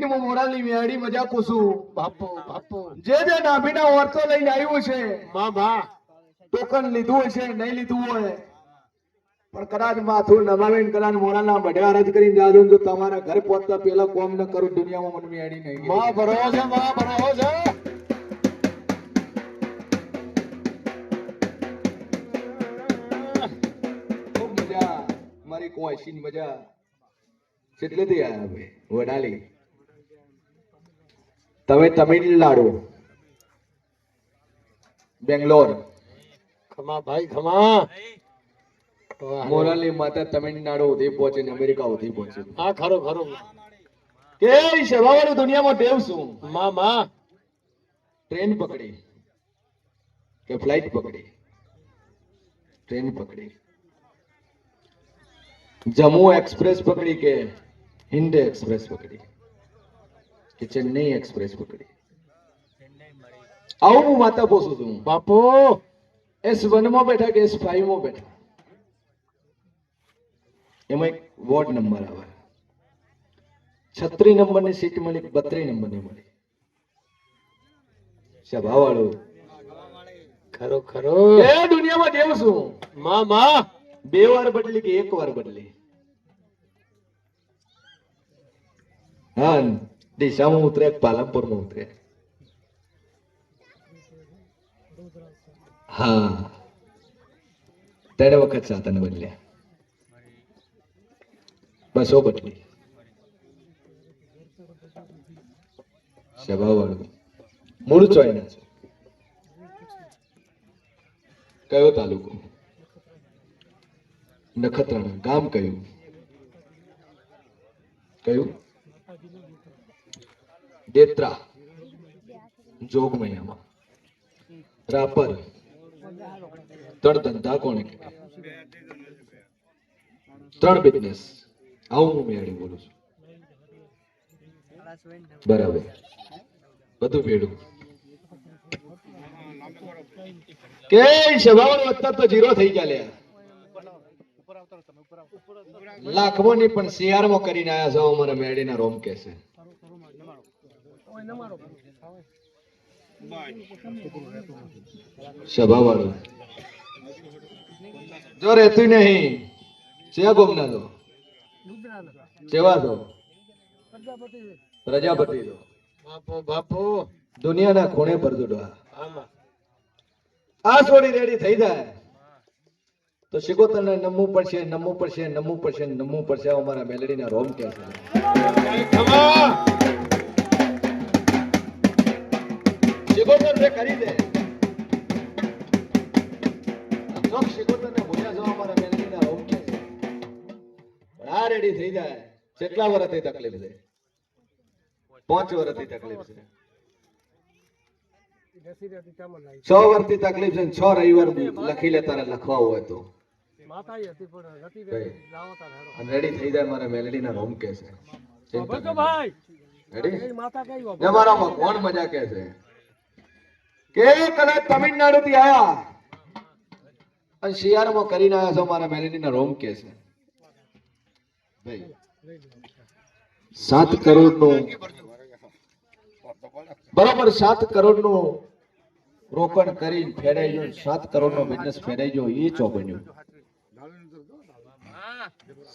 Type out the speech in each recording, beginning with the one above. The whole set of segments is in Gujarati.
હું મોરાલની મેળી મજા કુસું બાપુ બાપુ જે નાભીના ઓરતો લઈને આવ્યું છે માં ટોકન લીધું હશે નહીં લીધું હોય પણ કદાચ માથું નમાવીને કદાચ મોરાલના બઢે અરજ કરીને જાદો તો તમારા ઘરે પહોંચતા પેલા કોમ ન કરું દુનિયામાં મને મેળી નહીં માં ભરો છે ખૂબ મજા મારી કોઈશી મજા કેટલેથી આયા ભાઈ વડાલી તમે તમિલનાડુ બેંગ્લોર ખમા ભાઈ ખમા મોરાલી માતા તમિલનાડુ સુધી પહોંચે ને અમેરિકા સુધી પહોંચે હા ખરો ખરો કે સેવાવાળી દુનિયામાં દેવ છું માં ટ્રેન પકડી કે ફ્લાઇટ પકડી ટ્રેન પકડી જમ્મુ એક્સપ્રેસ પકડી કે હિન્દ એક્સપ્રેસ પકડી કે ચેન્નઈ એક્સપ્રેસ પકડી આવું હું માતા પોસું છું બાપુ S1 માં બેઠા કે S5 માં બેઠા એમાં એક વોર્ડ નંબર આવે 36 નંબરની સીટ મળી 32 નંબરની મળી સભાવાળો ખરો ખરો એ દુનિયામાં દેવ છું માં બે વાર બદલી કે એક વાર બદલી હા દિશામાં ઉતરે પાલનપુરમાં ઉતરે હા 3 વખત સાધન બદલ્યા બસો બદલી સભાવાળું મૂળ ચોયના છે કયો તાલુકો નખત્રાણા ગામ કયું દેત્રા જોગમૈયામાં રાપર ત્રણ ધંધા કોને કે ત્રણ બિઝનેસ આવું હું મેળી બોલું છું બરાબર બધું ભેડું કે સભાવાળું અત્યારે તો 0 થઈ ગયા લ્યા લાખમાં નહીં પણ શિયાળમાં કરીને આયા છો અમારા મેળીના રોમ કે છે સભાવાળું જો રહેતું નહીં શિયા ગોમના દો સેવા દો પ્રજાપતિ દો બાપુ દુનિયાના ખૂણે પર દોડવા આ છોડી રેડી થઈ જાય તો શિકોતરને નમવું પડશે અમારા મેલડીના રોમ કે છે શિકોતર રે કરી દે શિકોતરને ભૂલ્યા જાવ અમારા મેલડીના રોમ કે છે પણ આ રેડી થઈ જાય કેટલા વર્ષથી તકલીફ છે 5 વર્ષથી તકલીફ છે 6 વર્ષથી તકલીફ છે 6 રવિવાર લખી લે તારે લખવા હોય તો રેડી થઈ જાય મારા મેલડીના રોમ કે છે મારા ભગવાન મજા કે છે કે કદાચ તમિલનાડુ થી આયા અને શિયાળામાં કરીને આવ્યા છો મારા મેલડીના રોમ કે છે ભાઈ 7 કરોડ નું બરાબર 7 કરોડ નું રોકડ કરી ફેરાઈ ગયો 7 કરોડ નો બિઝનેસ ફેરાઈ ગયો એ ચોબન્યું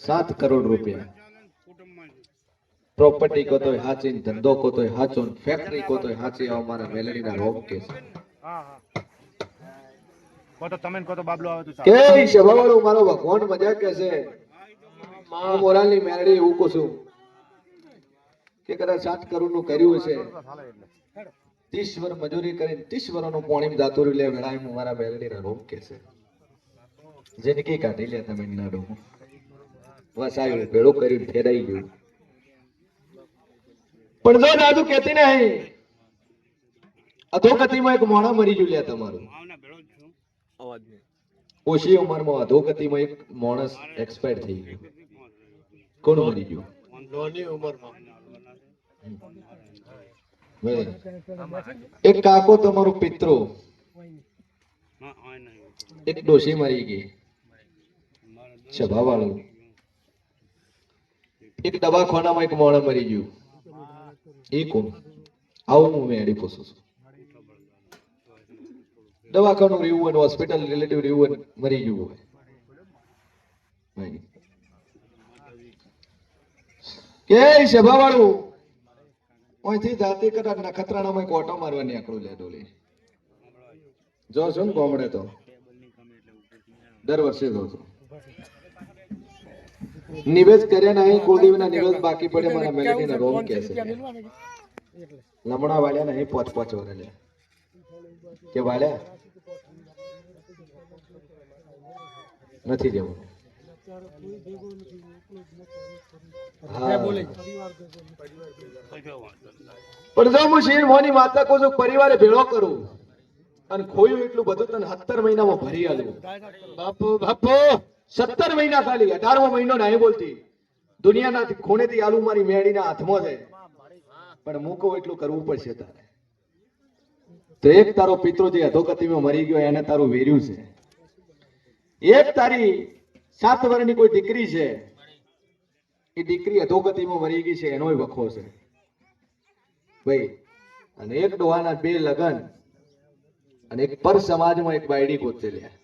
7 કરોડ રૂપિયા પ્રોપર્ટી કો તો હાચી ધંધો કો તો હાચો ફેક્ટરી કો તો હાચી અમારા મેલડીના રોગ કે તો તમે કો તો બાબલો આવે તો કે સભાવાળો મારો ભગવાન મજા કે છે હું મોરાલની મેલડી એવું કહું છું કે કદાચ 7 કરોડ નું કર્યું છે 30 વર્ષ મજૂરી કરીને 30 વર્ષનું પોણીમ જાતું લે વેળાએ મારા મેલડીના રોગ કે છે જિંદગી કાઢી લે તમિલનાડુ વસાયું ભેળું કર્યું ફેરાઈ ગયું પણ જો દાદુ કહેતી નહીં અધોગતિમાં એક મોણા મરી ગયું લે તમારું ઓછી ઉંમરમાં અધોગતિમાં એક માણસ એક્સપાયર થઈ ગયું કોણ મરી ગયું નાની ઉંમરમાં એક કાકો તમારું પિત્રો એક ડોશી મરી ગઈ સભાવાળું એક દવાખાનામાં એક મોણા મરી ગયું એ કોણ? આવું હું મેળી પૂછું છું. દવાખાનું રહેવું હોય, હોસ્પિટલ રિલેટિવ રહેવું હોય, મરી ગયું હોય. નહીં. કે સભાવાળું અહીંથી જાતે કદાચ નખત્રાણામાં એક ઓટો મારવાની આંકડું લે ડોલી. જો છો ને ગામડે તો દર વર્ષે જો છો. નિવેદ કર્યા નહીં, કુળદેવીના નિવેદ બાકી પડે મારા મેલેડીના રોમ કહે છે. લમણા વાળ્યા નહીં, પોચ પોચ વરે કે વાળ્યા નથી જવું. હા. પણ જો હું શિર મોની માતા કહું છું, પરિવારે ભેળો કરું અને ખોયું એટલું બધું તને 17 મહિનામાં ભરી આલું. બાપુ બાપુ 17 મહિના ખાલી, 18મો મહિનો નહીં બોલતી. દુનિયાના ખૂણેથી આલુ મારી મેળીના હાથમાં છે, પણ હું કહું એટલું કરવું પડશે તારે. તો એક તારો પિતૃ જે અધોગતિમાં મરી ગયો એને તારું વેર્યું છે. એક તારી 7 વર્ષની કોઈ દીકરી છે, એ દીકરી અધોગતિમાં મરી ગઈ છે, એનોય વખો છે ભાઈ. અને એક ડોહાના 2 લગન અને એક પર સમાજમાં એક બાયડી ગોતે લ્યા.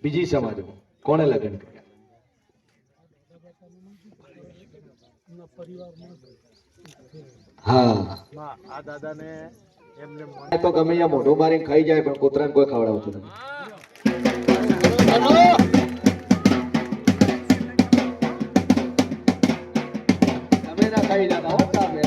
બીજી સમાજમાં કોણે લગ્ન કર્યા? હા, આ દાદાને એમને એ તો ગમે ત્યાં મોઢું મારીને ખાઈ જાય, પણ કૂતરાને કોઈ ખવડાવતું નથી. તમે ના ખાઈ જતા હો સામે.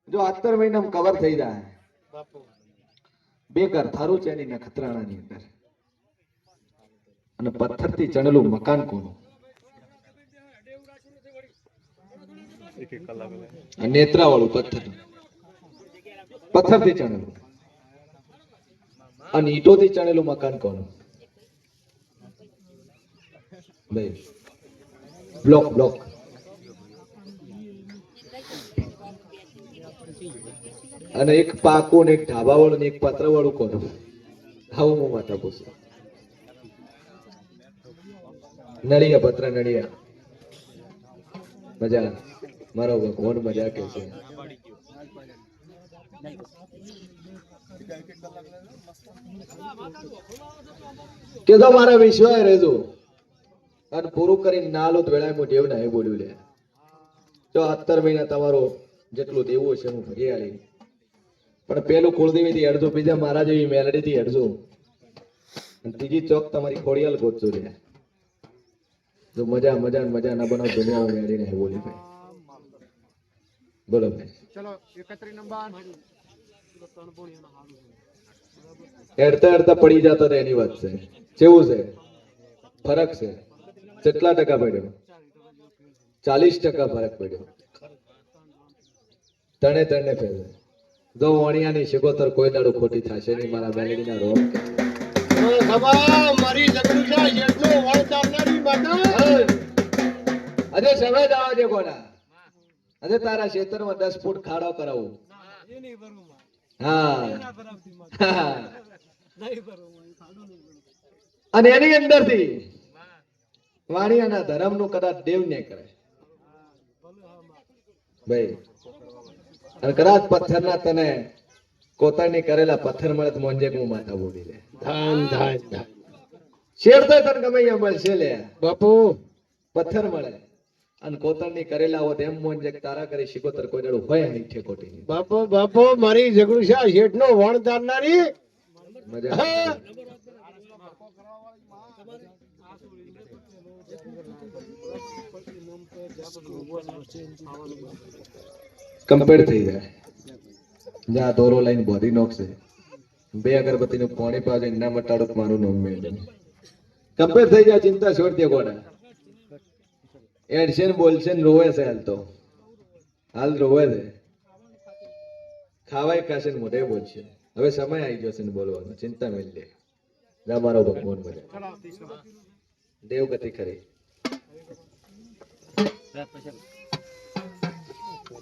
જો 17 મહિનામાં કવર થઈ જાય. બાપુ 2 ઘર થારું છે એની નખત્રાણાની અંદર, અને પથ્થરથી ચણેલું મકાન કોનું? એક કલાક નેત્રા વાળું પથ્થરથી ચણેલું, અને ઈંટોથી ચણેલું મકાન કોનું? ભાઈ બ્લોક. અને એક પાકું ને એક ઢાબા વાળું ને એક પત્ર વાળું કોનું? આવું હું માતા પૂછું. નળિયા પત્ર નળિયા. મજા મારો ભગવાન મજા કે છે. કે તો મારા વિશ્વાસ રહેજો અને પૂરું કરીને નાલો વેળાએ હું દેવ ના બોલ્યું લે. જો 17 મહિના તમારો જેટલું દેવું છે હું ભરી આલી, પણ પેલું કુળદેવી થી અડધું, બીજા મારા જેવી મેલડી થી અડધું, અને ત્રીજી ચોક તમારી ખોડિયાલ ગોતજો રે. જો મજા ના બનાવ દુનિયા મેળી નહીં બોલી ભાઈ. બોલો ભાઈ. ચલો 31 નંબર એડતા પડી જતા એની વાત છે. કેવું છે ફરક છે? કેટલા ટકા પડ્યો? 40% ફરક પડ્યો. તણે ફેરે. જો વણિયાની શિકોતર કોઈ દાડો ખોટી થશે નહીં મારા મેલડીના રોગ. ખબર મારી જગરુષા જેટલો વળ ચાલનારી માતા. અરે સમય દાવા દે કોના. અરે તારા ખેતરમાં 10 ફૂટ ખાડો કરાવું. હા, અને એની અંદરથી વાણિયાના ધર્મનું કદાચ દેવ ને કરે ભાઈ. અને કદાચ પથ્થરના તને કોતરની કરેલા પથ્થર મળે તો મોંજે હું માથા બોલી લે. ધાન શેર તો તને ગમે અહીંયા મળશે લે. બાપુ પથ્થર મળે અને કોતરની કરેલા હોત એમ મોંજે તારા કરી શિકોતર કોઈ દાડો હોય નહીં ઠેકોટી. બાપુ મારી જગરુષા જેટલો વળ ચાલનારી મજા. કમ્પેર થઈ જાય. જ્યાં દોરો લઈને બોધી નોખશે, 2 અગરબત્તી નું પાણી પાજે ના મટાડો મારું નામ મેળવે. કમ્પેર થઈ જાય. ચિંતા છોડ દે ગોડા. એડશે ને બોલશે ને રોવે છે. હાલ રોવે છે. ખાવાય ખાશે ને મોઢે બોલશે. હવે સમય આવી જશે ને બોલવાનો. ચિંતા મેળ લે. જા મારો ભગવાન બોલે. દેવગતિ ખરી.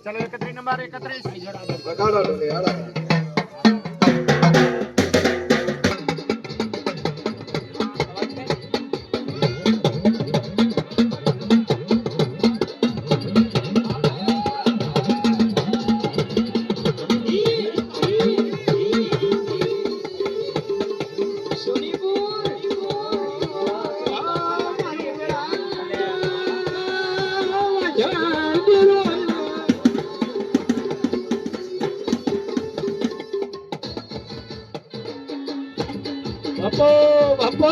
ચલો 31 નંબર 31 વગાડો ઢોલી, હાલો. બાપો બાપો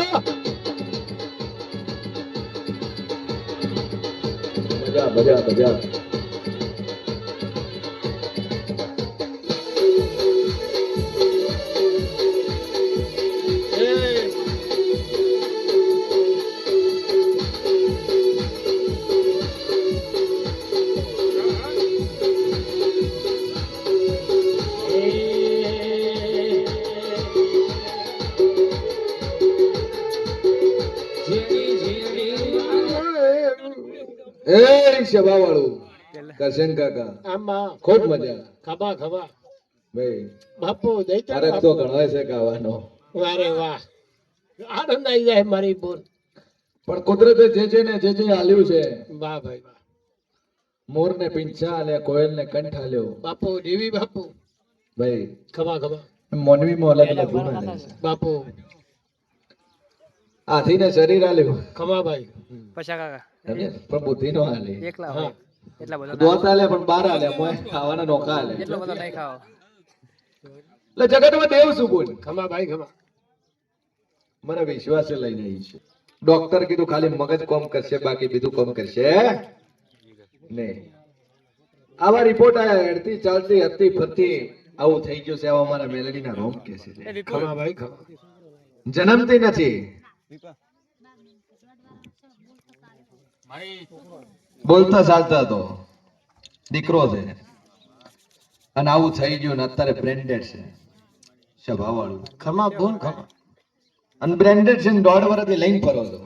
મજા મજા મજા. એ સભા વાળું કરશન કાકા આમાં ખૂબ મજા. ખબા ખબા ભાઈ બાપુ દઈતા તારે તો ઘણો છે ગાવાનો, વારે વાહ આનંદ આવી જાય મારી બોન. પણ કુદરતે જે છે ને જે આલ્યું છે, વાહ ભાઈ વાહ મોર ને પીંછા અને કોયલ ને કંઠ આલ્યો. બાપુ દેવી બાપુ ભાઈ ખબા ખબા મોનવીમાં અલગ અલગ ગુણ આલે છે. બાપુ હાથીને શરીર આલ્યું, ખમા ભાઈ પછા કાકા સમજ્યા? પણ બુદ્ધિ નો આલે. એકલા હા. હોય એટલા બધા દોત આલે પણ બાર આલે, મોય ખાવાના નોખા આલે. એટલો બધો નહીં ખાઓ એટલે જગતમાં દેવ શું બોલ. ખમા ભાઈ ખમા મને વિશ્વાસે લઈને આવી છે. ડોક્ટર કીધું ખાલી મગજ કોમ કરશે, બાકી બીજું કોમ કરશે નહીં. આવા રિપોર્ટ આયા, હેડતી ચાલતી હતી ફરતી આવું થઈ ગયું છે. આવા અમારા મેલેડીના રોમ કે છે. ખમા ભાઈ ખમા જન્મતી નથી, બોલતા ચાલતા હતો, દીકરો છે અને આવું થઈ ગયું ને અત્યારે બ્રેન્ડેડ છે સ્વભાવવાળું. ખમા બોન ખમા અને બ્રેન્ડેડ છે ને 1.5 વર્ષથી લઈને ફરો છો.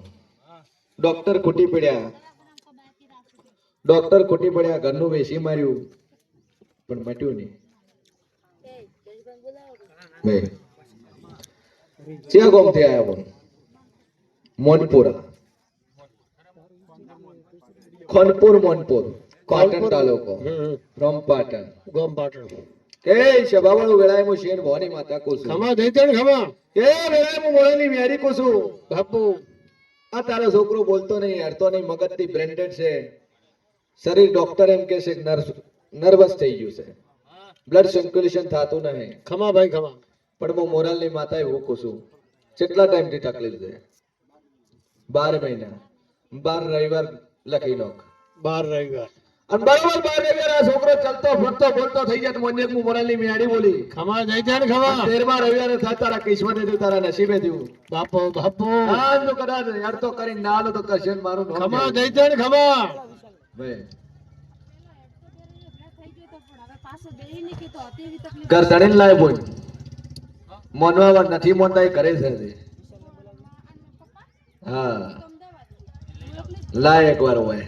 ડોક્ટર ખૂટી પડ્યા, ઘરનું વેસી માર્યું પણ મટ્યું નહીં. ભાઈ ચિયા ગામથી આયા પણ? મોનપુરા, મોનપુર પાટણ તાલુકો, ફ્રોમ પાટણ. ગોમ પાટણ કે સભાવાળું વેળાએ શેર ભવાની માતા કુસુમ. ખમા દઈતા ખમા કે વેળાએ મોળાની મેરી કુસુમ. બાપુ આ તારો છોકરો બોલતો નહીં, હડતો નહીં, મગજથી બ્રેન્ડેડ છે. શરીર ડોક્ટર એમ કે છે નર્વસ થઈ ગયું છે, બ્લડ સર્ક્યુલેશન થતું નહીં. ખમા ભાઈ ખમા પણ હું મોરાલની માતા એવું કહું છું, કેટલા ટાઈમથી તકલીફ છે? 12 મહિના, 12 રવિવાર લખી નાખ. 12 રવિવાર અને બરોબર 12 રવિવાર આ છોકરો ચાલતો ફરતો બોલતો થઈ જાય તો મને હું મોરાલની મેળી બોલી. ખમા દઈતા ખમા 13મા રવિવારે થાય તારા કિસ્મતે થયું, તારા નસીબે થયું. બાપુ બાપુ આજ તો કદાચ હેડતો કરીને ના આલો તો કરશે ને મારું નામ ખમા કહેવું. દઈતા ખમા ભાઈ ઘર ધણીને લાય બોલ. મોનવા નથી મોનતા એ કરે છે હજી. હા લાય એકવાર હોય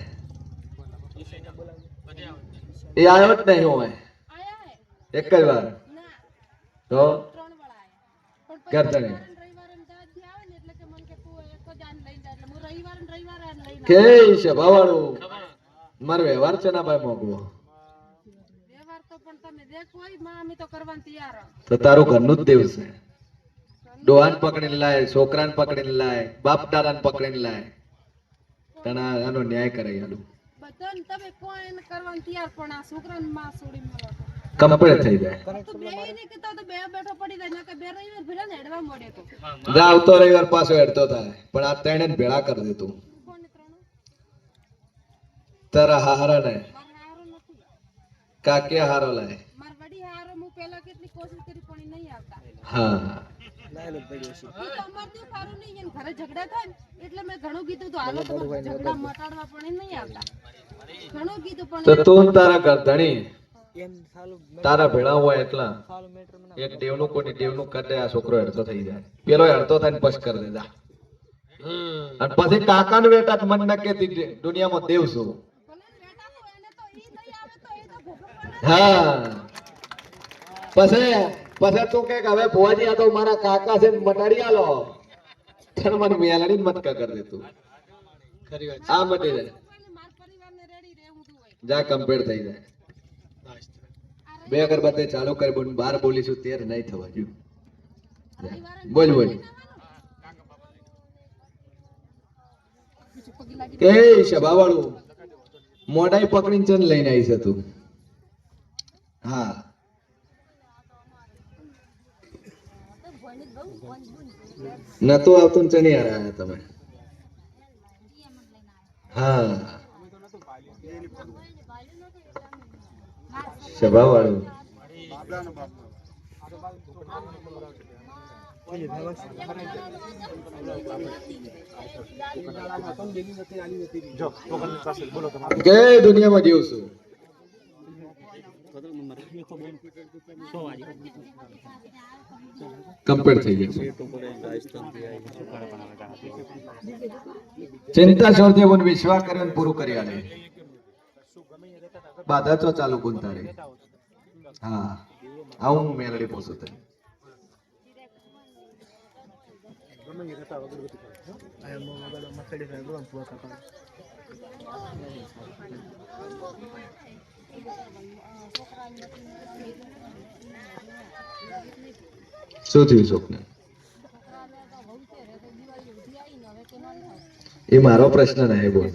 એ આવ્યો જ નહીં હોય એક જ વાર તો ઘર ધણી કે છે ભાવાળું મારો વ્યવહાર છે ના ભાઈ મોકવો તો તારું ઘરનું જ દેવ છે. ડોહાન પકડીને લાય, છોકરાને પકડીને લાય, બાપ દાદાને પકડીને લાય, તને આનો ન્યાય કરે આલું કમ્પ્લીટ થઈ જાય. જા આવતો રવિવાર પાછો હેડતો થાય, પણ આ ત્રણે ભેળા કરી દે તું તારા હારા ને કાકે હારો લાય. હા તો તું ને તારા ઘર ધણી તારા ભેળા હોય એટલા એક દેવનું કોઈ દેવનું કરી દે, આ છોકરો હેડતો થઈ જાય. પેલો હેડતો થાય ને પછ કરી દે. અને પછી કાકાને વેટા જ મન ન કેતી દુનિયામાં દેવ છું. હા પછી તું કે હવે ભુવાજી આ તો મારા કાકા છે ને મટાડી આલો તને મને મેલડી મત કા કર દે તું ખરી વાત આ મટી જાય જા કમ્પ્લીટ થઈ જાય બે અગરબત્તી ચાલુ કરી બોલ 12 બોલીશું 13 નહીં થવા જો બોલ બોલ કે સભાવાળું મોઢાઈ પકડીને ચન લઈને આવી છે તું હા નતો આવતું ને ચની આયા તમે હા સભાવાળું કે દુનિયામાં જીવ છું કમ્પ્લીટ થઈ જશે ચિંતા છોડજે પણ વિશ્વાસ કર્યો ને પૂરું કરી આલે બાધા તો ચાલુ ગુંતારે હા આવું હું મેલડી પોસું તને શું થયું સ્વપ્ન એ મારો પ્રશ્ન નહીં બોલ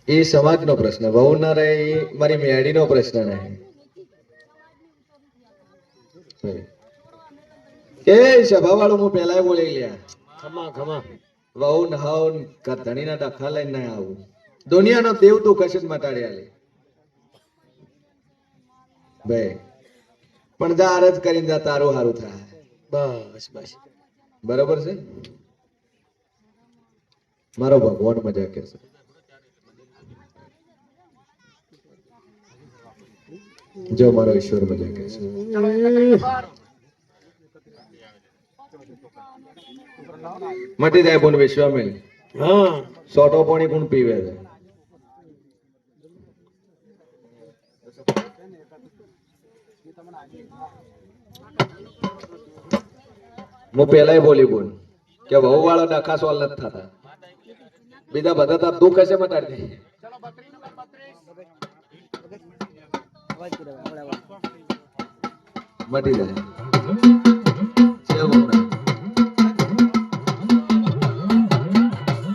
એ સમાજનો પ્રશ્ન વહુ ના રહે એ મારી મેડીનો પ્રશ્ન નહીં કે સભાવાળું હું પહેલા બોલી લ્યા ખમા ખમા વહુ નહાવ ધણીના ડખા લઈને ના આવું દુનિયાનો દેવ તું કશું જ મટાડી આલે ભાઈ પણ જા અરજ કરીને જા તારું હારું થાય બસ બસ બરોબર છે મારો ભગવાન મજા કે છે જો મારો ઈશ્વર મજા કે છે મટી જાય બોન વિશ્વામિલ હા સોટો પાણી કોણ પીવે છે હું પેલા બોલી બોલ કે વહુ વાળો ડખા સોલ નથી થતા બીજા બધા તાર દુઃખ હશે મટાડી દે મટી જાય સેવું ના.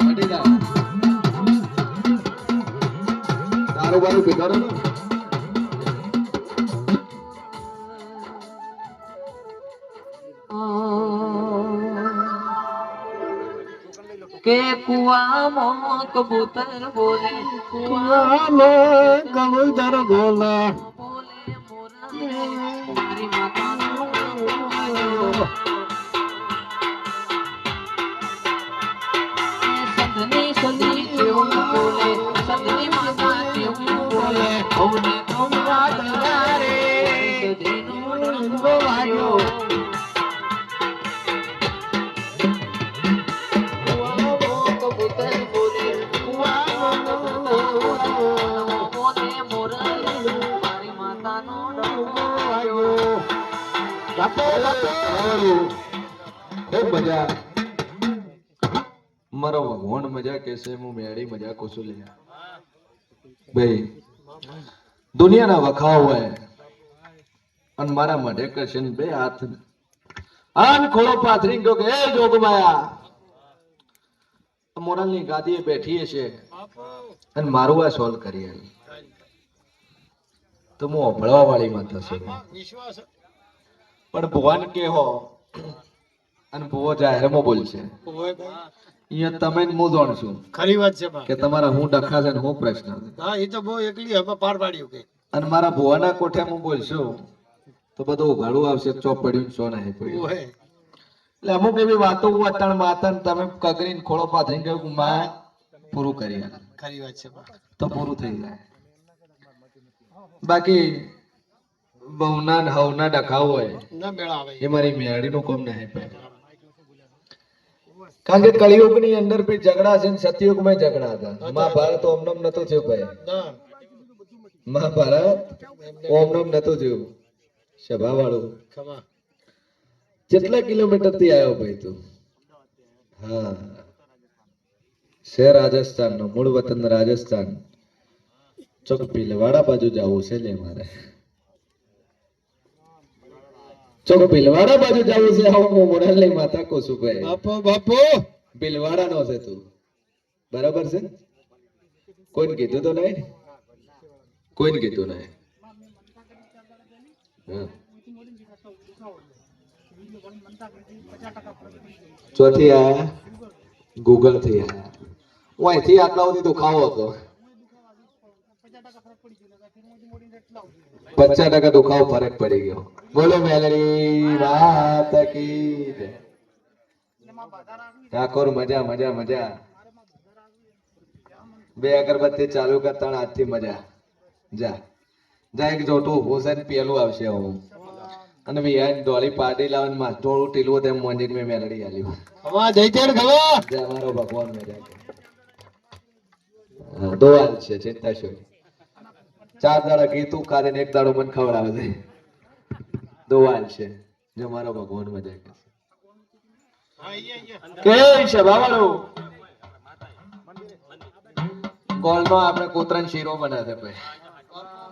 મટી જાય તારું બારું ભેગાડો ને કે કુવામાં કબૂતર બોલે કુવામાં કબૂતર બોલા બોલે મોરા મારી માતાનો સંધની સલી કેવું બોલે સંધની માતા કેવું બોલે હવને તો વાત રે સધીનો ડંકો વાગ્યો ખૂબ મજા મારો ભગવાન મજા કેસે હું મેળી મજા કોશું લે ભાઈ દુનિયાના વખાવ હોય અને મારા મઢે કરશે ને બે હાથ આન ખોળો પાથરી ગયો કે એ જોગમાયા મોરલની ગાદીએ બેઠી છે અને મારું આ સોલ્વ કરી આવી તો હું અભળવા વાળી માં થશે વિશ્વાસ પણ ભગવાન કે હો અને ભુવો જાહેરમાં બોલશે હોય ભાઈ અહીંયા તમે જ હું જાણશું ખરી વાત છે બા કે તમારા હું ડખા છે ને હું પ્રશ્ન છે હા એ તો બહુ એકલી હવે પાર પાડ્યું કે અને મારા ભુવાના કોઠે હું બોલશું તો બધું ઉઘાડું આવશે ચો પડ્યું સો નહીં પડ્યું હોય એટલે અમુક એવી વાતો અટાણ માતા ને તમે કગરીને ખોળો પાથરીને કહ્યું કે માં પૂરું કરી આલે. ખરી વાત છે બા તો પૂરું થઈ જાય બાકી બહુના ને હવના ડખાવ હોય ના મેળા આવે એ મારી મેળીનું કોમ નહીં ભાઈ. કારણ કે કળિયુગની અંદર બી ઝઘડા છે ને સતયુગમાં ઝઘડા હતા. મહાભારત ઓમનોમ નતું થયું ભાઈ. ના મહાભારત ઓમનોમ નતું થયું. સભાવાળું ખમા કેટલા કિલોમીટર થી આવ્યો ભાઈ તું? હા, છે રાજસ્થાન નો, મૂળ વતન રાજસ્થાન. ચોક ભીલવાડા બાજુ જવું છે લે મારે. ચોક ભીલવાડા બાજુ જવું છે. આવું હું મોરાલની માતા કહું છું ભાઈ. બાપો બાપો ભીલવાડા નો છે તું, બરાબર છે? કોઈને કીધું તો નહીં? કોઈને કીધું નહીં? હા. ચોથી આયા ગૂગલ થી આયા. હું અહીંથી આટલા સુધી દુખાવો હતો. 50% દુખાવો ફરક પડી ગયો. બોલો મેલડી વાત કી જય. ઠાકોર મજા મજા મજા. 2 અગરબત્તી ચાલુ કરતા આજથી મજા. જા જા એક જોટું ઉભું છે ને પેલું આવશે હું. અને વિહાન ડોળી પાડી લાવન માં ટોળું ટીલું તેમ મોંજીને મેં મેલડી આલ્યું. ખમા જઈતેર ખમા જય મારો ભગવાન મેરા. હા, દોવાલ છે ચિંતા શું. 4 દાડા કીધું કાઢીને 1 દાડો મને ખવડાવે છે. દોવાલ છે. જય મારો ભગવાન મજા કરે. કે સભાવાળો ગોળનો આપણે કૂતરાનો શીરો બનાવે છે ભાઈ.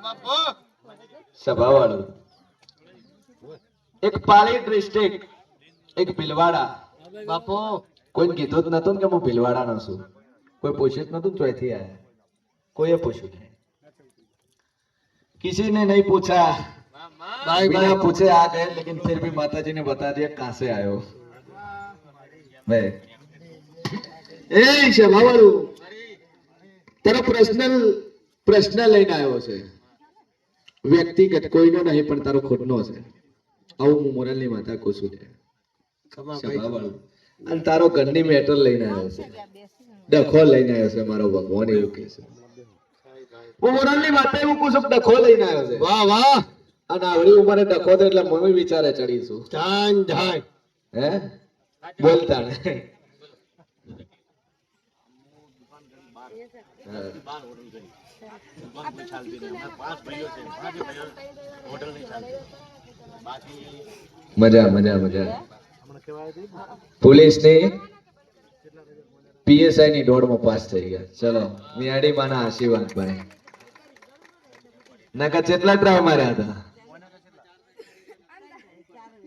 બાપો સભાવાળો એક પાલી ડિસ્ટ્રિક્ટ, એક ભીલવાડા. બાપો કોઈને કીધું જ નતું ને કે હું ભીલવાડાનો છું. કોઈ પૂછ્યું જ નતું ચોથી આયા. કોઈએ પૂછ્યું નહીં. किसी ने नहीं पूछा, बाय बिना बाय पूछे आ गए, लेकिन फिर भी माता जी ने बता दिया कहां से आए हो. भाई ए शभावाळू તારો પ્રશ્ન લઈને આવ્યો છે. વ્યક્તિગત કોઈનો નહીં પણ તારો ખુદનો છે. આવું હું મોરલની માતા કહું છું. ખમા શભાવાળુ અને તારો ઘરની મેટર લઈને આવ્યો છે. ડખો લઈને આવ્યો છે મારો ભગવાન એવું કહે છે. હું મોરલની માતા એવું કહું છું ડખો લઈને આવ્યો છે. વાહ વાહ અને આવડી ઉંમરે ડખો તો એટલે મમ્મી વિચારે ચડીશું. જાન જાન હે બોલતા ને મજા મજા મજા. પોલીસની પીએસઆઈ ની દોડમાં પાસ થઈ ગયા. ચલો મિયાડી માના આશીર્વાદ ભાઈ. નકા કેટલા ટ્રાય માર્યા હતા?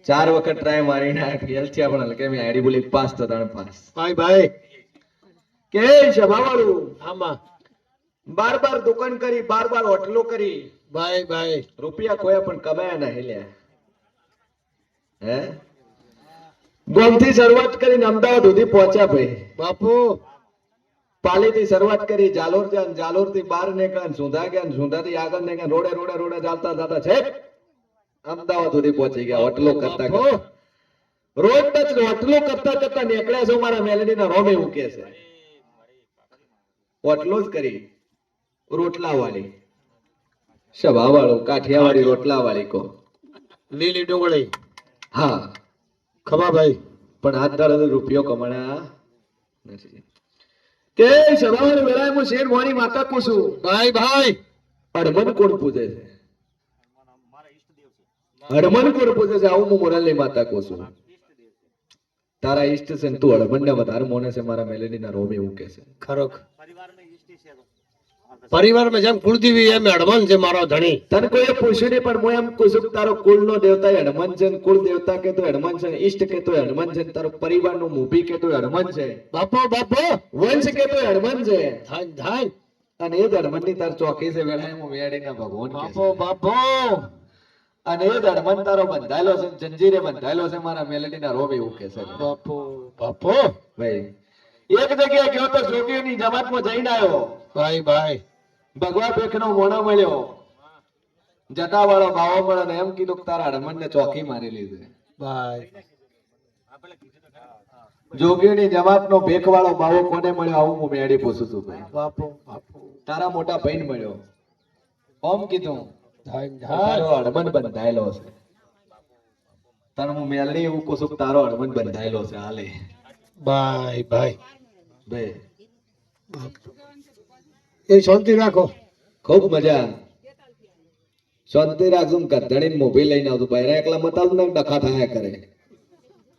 4 વખત ટ્રાય મારીને ફેલ થયા પણ કે મિયાડી બોલી પાસ તો તાણ પાસ. ભાઈ ભાઈ કે સભાવાળું આમાં બાર દુકાન કરી, બાર હોટલો કરી, ભાઈ ભાઈ રૂપિયા ખોયા પણ કમાયા ના હેલ્યા. હે ગોમથી શરૂઆત કરીને અમદાવાદ સુધી પહોંચ્યા ભાઈ. બાપુ પાલી થી શરૂઆત કરી, જાલોર ગયા, જાલોર થી બહાર નીકળ્યા, સુંધા ગયા, સુંધા થી આગળ નીકળ્યા, રોડે રોડે રોડે ચાલતા ચાલતા છે અમદાવાદ સુધી પહોંચી ગયા. હોટલો કરતા કરતા રોડ ટચ હોટલો કરતા કરતા નીકળ્યા છો મારા મેલેડી ના રોમે એવું કે છે. હોટલો જ કરી, રોટલા વાળી, સભા વાળું, કાઠિયાવાડી રોટલા વાળી કહો. લીલી ડુંગળી હા ખમા ભાઈ પણ હાથ દાડો રૂપિયો કમાણા નથી. કે સભાવાળી વેળાએ હું શેર મોની માતા કહું છું. ભાઈ ભાઈ હડમન કોણ પૂજે છે? હડમન કોણ પૂજે છે? આવું હું મોરાલની માતા કહું છું. તારા ઈષ્ટ છે ને તું હડમન ને વધારે મોને છે મારા મેલેડી ના રોમ એવું કે છે. ખરોખ પરિવારમાં જેમ કુળદેવી એમ હડમન છે મારો ધણી. તને કોઈએ પૂછ્યું નહીં પણ હું એમ કહું છું કે તારો કુળનો દેવતા હડમન છે ને કુળ દેવતા કે તો હડમન છે, ઈષ્ટ કે તો હડમન છે, તારો પરિવારનું મૂભી કે તો હડમન છે, બાપો બાપો વંશ કે તો હડમન છે. થાન થાન અને એ જ હડમન ની તાર ચોકી છે વેળાએ હું વેડીના ભગવાન કે બાપો છે. બાપો અને એ જ હડમન તારો બંધાયેલો છે, જંજીરે બંધાયેલો છે મારા મેલેડી ના રોમ એવું કે છે. બાપો બાપો ભાઈ એક જગ્યાએ ગયો તો જોગીઓની જમાતમાં જઈને આવ્યો. ભાઈ ભાઈ ભગવા પેખનો મોણો મળ્યો, જટા વાળો ભાવો મળ્યો ને એમ કીધું કે તારા હડમન ને ચોકી મારી લીધી. ભાઈ જોગીઓની જમાતનો ભેખ વાળો બાવો કોને મળ્યો આવું હું મેળી પૂછું છું ભાઈ. બાપો બાપો તારા મોટા ભાઈને મળ્યો. ઓમ કીધું તારો હડમન બંધાયેલો છે. તને હું મેલડી એવું કહું છું કે તારો હડમન બંધાયેલો છે હાલે. ભાઈ ભાઈ બે એ શાંતિ રાખો. ખૂબ મજા. શાંતિ રાખજો. ગધડીને મોભી લઈને આવતું બહેરા એકલા મત આવતું ને ડખા થયા કરે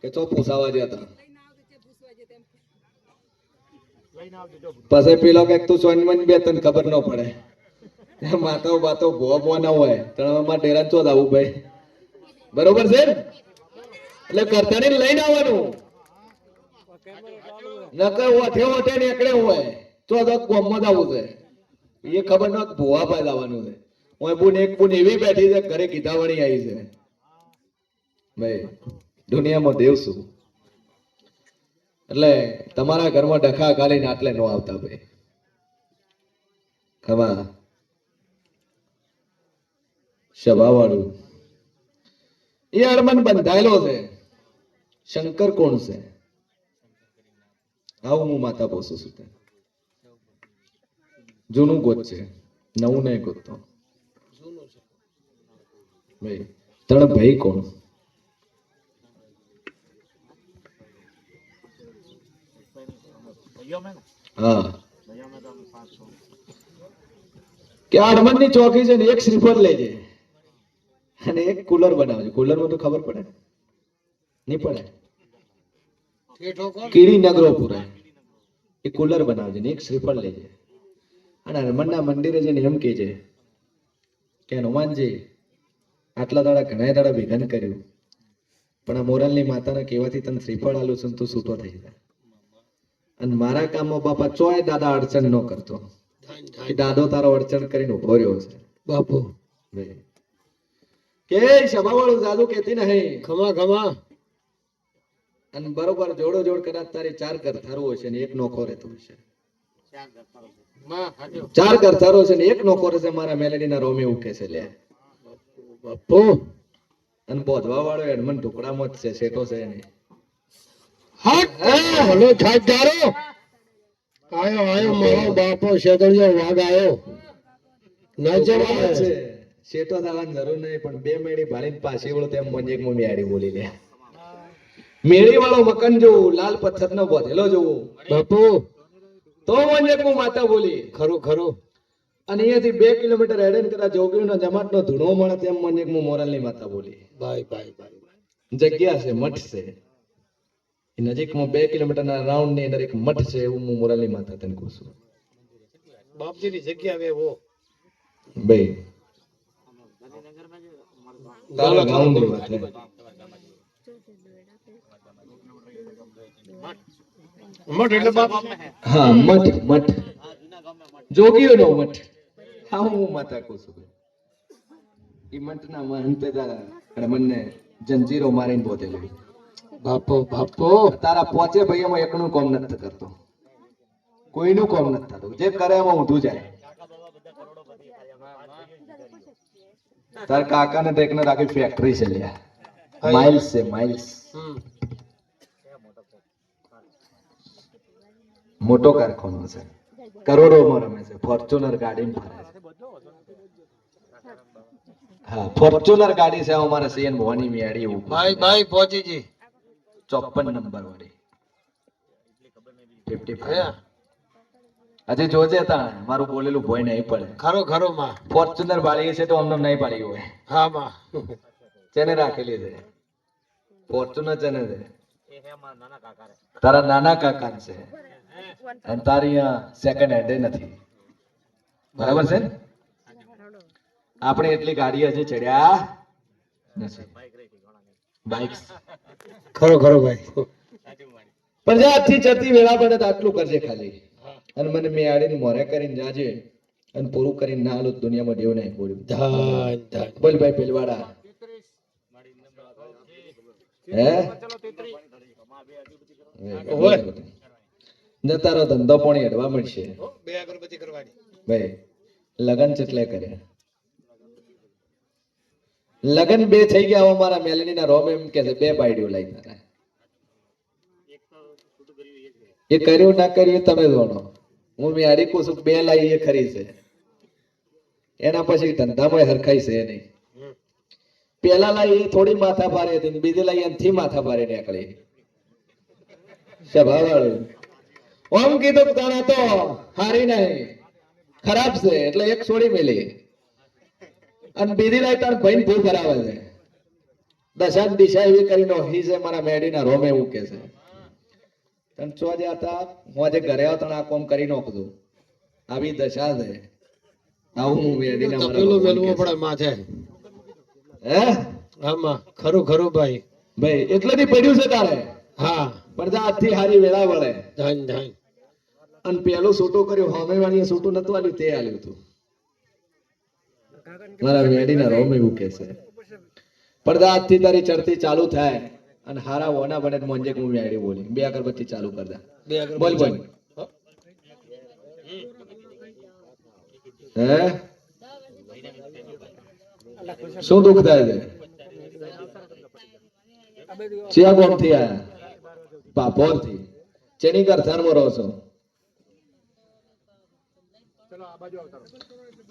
કે ચો પૂછાવા જતા. પછી પેલો કે તું સોનમન બે તને ખબર ન પડે. માતાઓ બાતો ભો ભો ના હોય તણમાં ડેરા ચો આવું ભાઈ. બરોબર છે ને? એટલે ગધડીને લઈને આવવાનું. નકર ઓઠે ઓઠે નીકળે હોય તો ગોમમાં જવું છે. એ ખબર ન ભોવા પાસે જવાનું છે. હું બુન એક બુન એવી બેઠી છે ઘરે કીધા વળી આવી છે ભાઈ. દુનિયામાં દેવ શું. એટલે તમારા ઘરમાં ડખા ગાલીને આટલે ન આવતા ભાઈ. ખમા સભા વાળું એ અડમન બંધાયેલો છે. શંકર કોણ છે? આવું હું માતા પોસું છું. જૂનું ગોત છે, નવું નહીં ગોતતો ભાઈ. તણ ભાઈ કોણ? હા કે હડમન ની ચોકી છે ને એક શ્રીફળ લેજે અને એક કુલર બનાવજે. કુલર માં તો ખબર પડે નહીં પડે. કીડી નગરો પૂરાય એ કુલર બનાવજે ને એક શ્રીફળ લેજે. અને હનુમાનના મંદિરે જઈને એમ કહેજે કે હનુમાનજી આટલા દાડા ઘણા દાડા વિઘન કર્યું પણ આ મોરલની માતાના કહેવાથી તને શ્રીફળ આલું છું તું છૂટો થઈ જાય. અને મારા કામમાં બાપા ચોય દાદા અડચણ ન કરતો. એ દાદો તારો અડચણ કરીને ઉભો રહ્યો છે બાપુ. કે સભા વાળું જાદુ કેતી નહીં. ખમા ખમા. અને બરોબર જોડો જોડ કદાચ તારી 4 ઘર થારું હશે ને એક નોખો રહેતો હશે. 4 ઘર થારો છે ને એક નોખો રહેશે. મારા મેલેડીના રોમે એવું કે છે લે બાપુ. અને બોધવા વાળો હનુમાન ટુકડામાં જ છે, શેઠો છે નહીં. હલો થાક ધારો. આયો આયો મારો બાપો શેતળિયો વાઘ આયો. ના જવાય છે શેઠો થવાની જરૂર નહીં પણ 2 મેળી ભાળીને પાછી વળો તેમ મંજેક માં મેળી બોલી લે. મેળી વાળો મકન જોવું, લાલ પથ્થર નો બોધેલો જોવું બાપુ. તો મંજેક માં માતા બોલી. ખરું ખરું. અને અહીંયાથી 2 કિલોમીટર હેડે ને કદાચ જોગીનો જમાતનો ધૂણો મળે તેમ મંજેક માં મોરલની માતા બોલી. ભાઈ ભાઈ ભાઈ. જગ્યા છે, મઠ છે. એ નજીકમાં 2 કિલોમીટરના રાઉન્ડ ની અંદર એક મઠ છે એવું હું મોરલની માતા તને કહું છું. બાપજીની જગ્યા વે વો બે તારા ગામની વાત છે. મઠ એટલે બાપ. હા મઠ મઠ જોગીઓનો મઠ. હા હું માતા કહું છું. એ મઠના મહંત મને જંજીરો મારીને બોધેલો. બાપો બાપો. તારા પોચે ભાઈ એમાં એકનું કામ નથી કરતો, કોઈનું કામ નથી થતું. જે કરે એમાં ઊંધું જાય. તાર કાકા ને ટેકને રાખી ફેક્ટરી છે લ્યા. માઇલ્સ છે માઇલ્સ. મોટો કારખાનો છે, કરોડોમાં રમે છે. ફોર્ચ્યુનર ગાડી ફરે છે. હા ફોર્ચ્યુનર ગાડી છે અમારા સીએન ભવાની મિયાડી એવું. ભાઈ ભાઈ પહોંચીજી 54 નંબર વાળી 55. હજી જોજે તા મારું બોલેલું ભોય નહીં પડે. ખરો ખરો માં. ફોર્ચ્યુનર પાડી છે તો અમને નહીં પાડી હોય. હા માં. ચેને રાખેલી છે ફોર્ચ્યુનર ચેને છે? તારા નાના કાકા છે અને તારી સેકન્ડ હેન્ડ નથી. બરાબર છે ને? આપણે એટલી ગાડી હજી ચડ્યા નથી. બાઇક ખરો ખરો ભાઈ. પણ જ્યાંથી ચડતી વેળા પડે તો આટલું કરજે ખાલી. અને મને મેં આડીને મોરે કરીને જાજે અને પૂરું કરીને ના હાલું દુનિયામાં દેવ નહીં બોલ્યું. ધન ધન. બોલ ભાઈ પેલવાડા. હે ને તારો ધંધો પણ હેડવા મળશે. 2 અગરબત્તી કરવાની ભાઈ લગન ચેટલે કરે? લગન 2 થઈ ગયા. મારા મેલડીના રોમ એમ કે છે 2 બાયડીઓ લઈ તારા. એ કર્યું ના કર્યું તમે જોણો. હું મેં આડી કહું છું 2 લાઈ એ ખરી છે. એના પછી ધંધામાં હરખાઈ છે નહીં. પેલા લાઈ એ થોડી માથા ભારે હતી ને બીજી લાઈ એનથી માથા ભારે નીકળી. સ્વભાવવાળું. ઓમ કીધું કે તાણા તો હારી નહીં ખરાબ છે એટલે એક છોડી મેલી અને બીજી લાઈ તાર ભાઈ ભૂ કરાવે છે. દશા દિશા એવી કરીને હી છે મારા મેડીના રોમે એવું કે છે. તને ચો જે હતા હું આજે ઘરે આવ તને આ કોમ કરી નાખું. આવી દશા છે. આવું હું મેડીના મારા તપેલું ભગવાન મેલવું કે છે. પડે માથે. હે આમાં ખરું ખરું ભાઈ. ભાઈ એટલેથી પડ્યું છે તારે હા પણ જા આજથી હારી વેળા વળે. ધાન ધાન. અને પેલું છૂટું કર્યું સામે વાળીએ છૂટું નતું આલ્યું તે આલ્યું હતું. મારા મેડીના રોમ એવું કે છે પડદા આજથી તારી ચડતી ચાલુ થાય અને હારા ઓના બને મોંજે હું મેડી બોલી બે અગરબત્તી ચાલુ કર દે. બોલ બોલ. હે શું દુઃખ થાય છે? ચિયા ગોમ થી આયા? પાપોર થી. ચેની કરથારમાં રહો છો?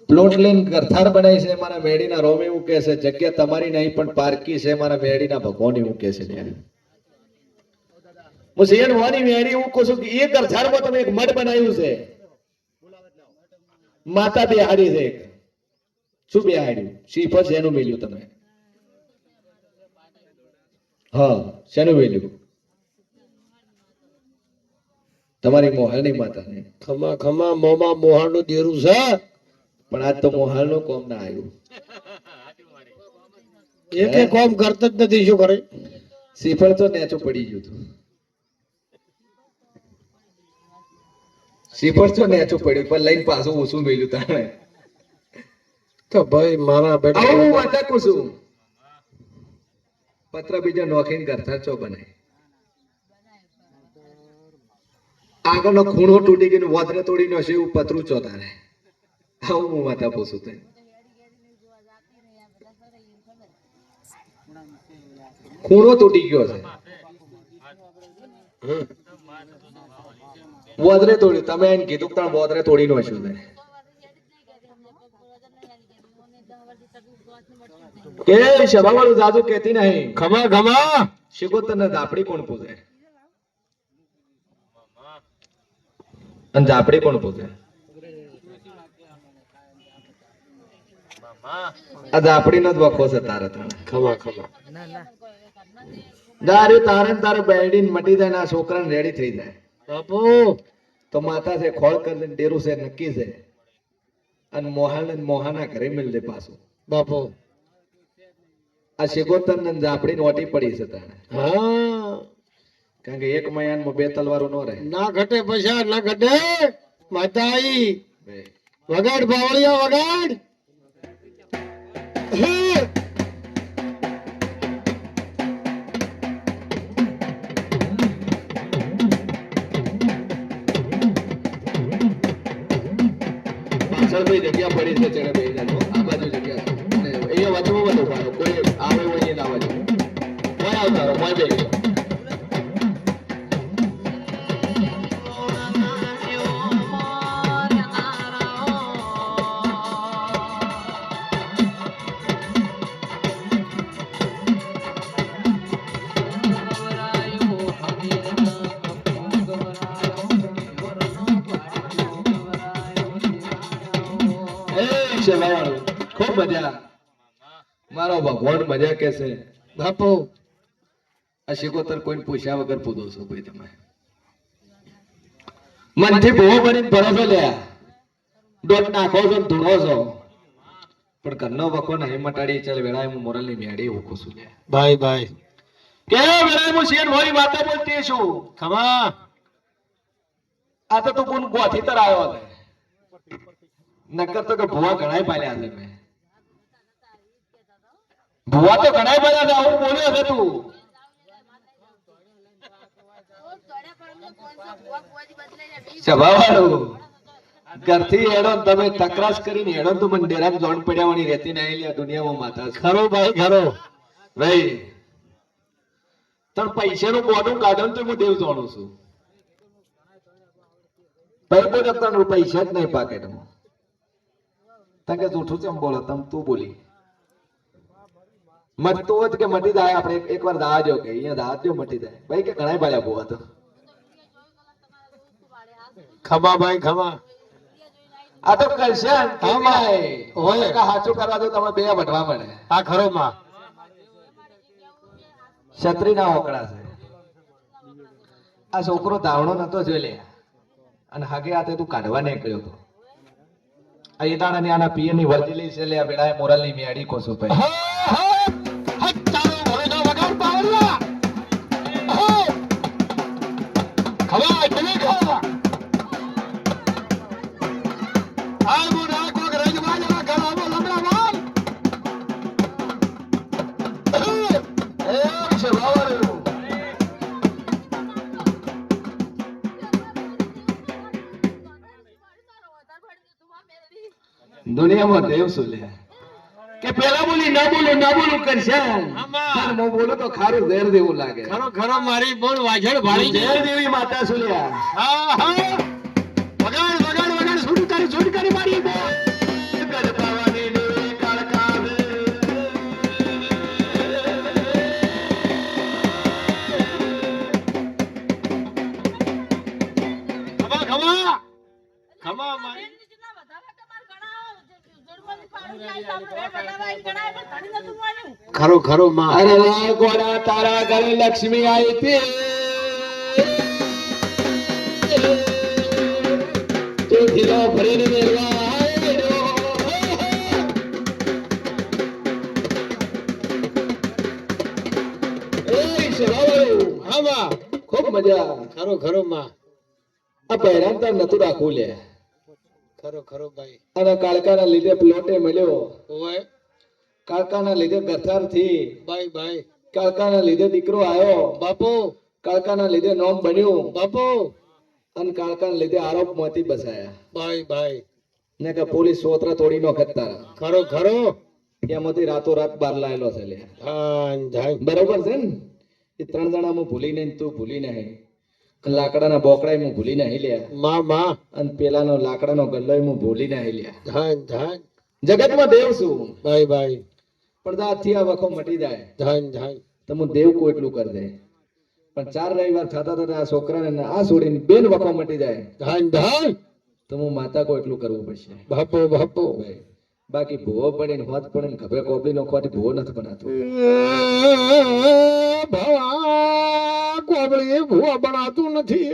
પ્લોટ લઈને ગરથાર બનાવી છે મારા મેડીના રોમ એવું કે છે. જગ્યા તમારી નહીં પણ પારકી છે મારા મેડીના ભગવાન એવું કે છે. હું સિયન વાની મેડી એવું કહું છું કે એ ગરથારમાં તમે એક મઠ બનાવ્યું છે. માતા બેહાડી છે એક. શું બેહાડ્યું? શ્રીફળ શેનું મેલ્યું તમે? હા શેનું મેલ્યું? તમારી મોહાલની માતાને. ખમા ખમા મોમાં મોહાનું દેરું છે. પણ આજ તો મોહાલનું કોમ ના આવ્યું. એકે કોમ કરત જ નથી. શું કરે? શ્રીફળ તો નેચું પડી ગયું હતું. શ્રીફળ તો નેચું પડ્યું પણ લઈને પાછું ઓછું મેલ્યું તારે. તો ભાઈ મારા બેટા આવું હું વાંચકું છું. પત્ર બીજા નોખીને કરતા ચો બનાય. આગળનો ખૂણો તૂટી ગયો વાદરે તોડી નો છે એવું પતરું ચો તારે. આવું હું વાતા પૂછું તને. ખૂણો તૂટી ગયો છે. વાદરે તોડ્યું. તમે એને કીધું કે વાદરે તોડી નો છું ને કે સભાવાળું જાજુ કહેતી નહીં. ખમા ખમા. શિકોતરને ઝાપડી કોણ પૂછે? અને ઝાપડી કોણ પૂછે? આ ઝાપડીનો જ વખો છે તારે તારે. ખમા ખમા. દારૂ તારે ને તારે બેડીને મટી જાય ને આ છોકરાને રેડી થઈ જાય બાપુ તો માતા છે ખોળ કરી દે ડેરું છે નક્કી છે અને મોહાને મોહાના ઘરે મિલ દે પાછું. બાપુ આ શિકોતર ને ઝાપડી નોટી પડી છે તારે. હા કારણ કે એક મયાનમાં બે તલવારો નો રહે. ના ઘટે પૈસા ના ઘટે. માતા આઈ બે. વગાડ બાવળિયા વગાડ. હે. પાછળ ભાઈ જગ્યા પડી છે ચડે ભાઈ જાજો. આ બાજુ જગ્યા છે અને અહીંયા વચમાં બધું પાડો. કોઈ આવે હોય ના આવે. મોય આવતારો મોય બે ગયો. ખૂબ મજા. મારો ભગવાન મજા કે છે. બાપુ આ શિકોતર કોઈને પૂછ્યા વગર પૂછો છો ભાઈ તમે. મનથી ભૂવો બનીને ભરોસો લ્યા દોટ નાખો છો ને ધૂણો છો પણ ઘરનો વખો નહીં મટાડી. ચાલ વેળાએ હું મોરલની મેળી એવું કહું છું લ્યા. ભાઈ ભાઈ કે વેળાએ હું શેર મોરી વાતો બોલતી છું. ખમા. આ તો તું કોણ ગોથી તર આવ્યો છે. નકર તો કે ભૂવા ઘણાય પાલ્યા છે મેં. ભૂવા તો ઘણાય પાલ્યા છે. આવું બોલ્યો છે તું. સ્વભાવવાળું ઘરથી હેડો ને તમે તકરાશ કરીને હેડો ને તો મને ડેરામાં જોણ પડ્યાવાની રહેતી નહીં લ્યા દુનિયામાં માતા છે. ખરો ભાઈ ખરો. ભાઈ તણ પૈસાનું બોનું કાઢો ને તો હું દેવ જાણું છું. ભાઈ બોલ તણ પૈસા જ નહીં પાકેટમાં. તને કે જૂઠું કેમ બોલો તમ તું બોલી મટતું હોત કે મટી જાય આપણે એકવાર દાવા જો કે અહીંયા દાવા જો મટી જાય ભાઈ કે ઘણા ભાડ્યા બોવા તો ખમા ભાઈ ખમા આ તો કરશે હા, માં. હોય કે સાચું કરવા તો તમે બે વટવા મળે આ ખરો માં છત્રી ના ઓકળા છે આ છોકરો ધાવણો નતો જોઈ લે અને હાગે હાથે તું કાઢવા નીકળ્યો હતો આ એટાણાની આના પિયરની વર્દી લઈ છે લે આ બેડા મોરલની મેડી કોસો ભાઈ દુનિયામાં દેવ શું લે કે પેલા બોલી ના બોલું કરશે પણ હું બોલું તો ખારું ઝેર જેવું લાગે ખરો ખરો મારી બોલ વાજળ ભાળી છે ઝેર જેવી માતા શું લે હા હા વગાડ વગાડ વગાડ છૂટ કરી મારી બોલ ગઢપાવાની દેવી કાળકાદ. ખમા ખમા ખમા મારી ખરો ખરો માં અરે વાહ ગોરા તારા ઘરે લક્ષ્મી આવી હતી તું ખીલો ભરીને મેળવા આવ્યો. એ શરાવાળું, હા માં ખૂબ મજા. ખરો ખરો માં આ બહેરાન તાર નતું રાખવું લે ખરો ખરો ભાઈ અને કાળકાના લીધે પ્લોટે મળ્યો ઓય કાળકાના લીધે ગથાર થી ભાઈ ભાઈ કાળકાના લીધે દીકરો આવ્યો બાપુ કાળકાના લીધે નોમ બન્યું બાપુ અને કાળકાના લીધે આરોપ માંથી બસાયા ભાઈ ભાઈ ને કે પોલીસ સોતરા તોડી નો ખતતા ખરો ખરો એમાંથી રાતો રાત બાર લાયેલો છે લે હા જાય બરોબર છે ને એ ત્રણ જણા હું ભૂલી નહીં તું ભૂલી નહીં લાકડાના બોકડા હું ભૂલી નહીં લ્યા માં માં અને પેલાનો લાકડાનો ગલ્લો હું ભૂલી નહીં લ્યા ધન ધન જગતમાં દેવ છું ભાઈ ભાઈ પણ આથી આ વખો મટી જાય ધન ધન તો હું દેવ કો એટલું કરી દે પણ 4 રવિવાર થતા થતા આ છોકરાને આ છોડીને બેન વખો મટી જાય ધન ધન તો હું માતા કો એટલું કરવું પડશે બાપુ બાપુ ભાઈ. બાકી ભૂવો પડે ને હોત પડે ને ખભે કોબલી નો ખોટી ભૂવો નથી બનાતો ભવા કોબળી ભૂવા બનાતું નથી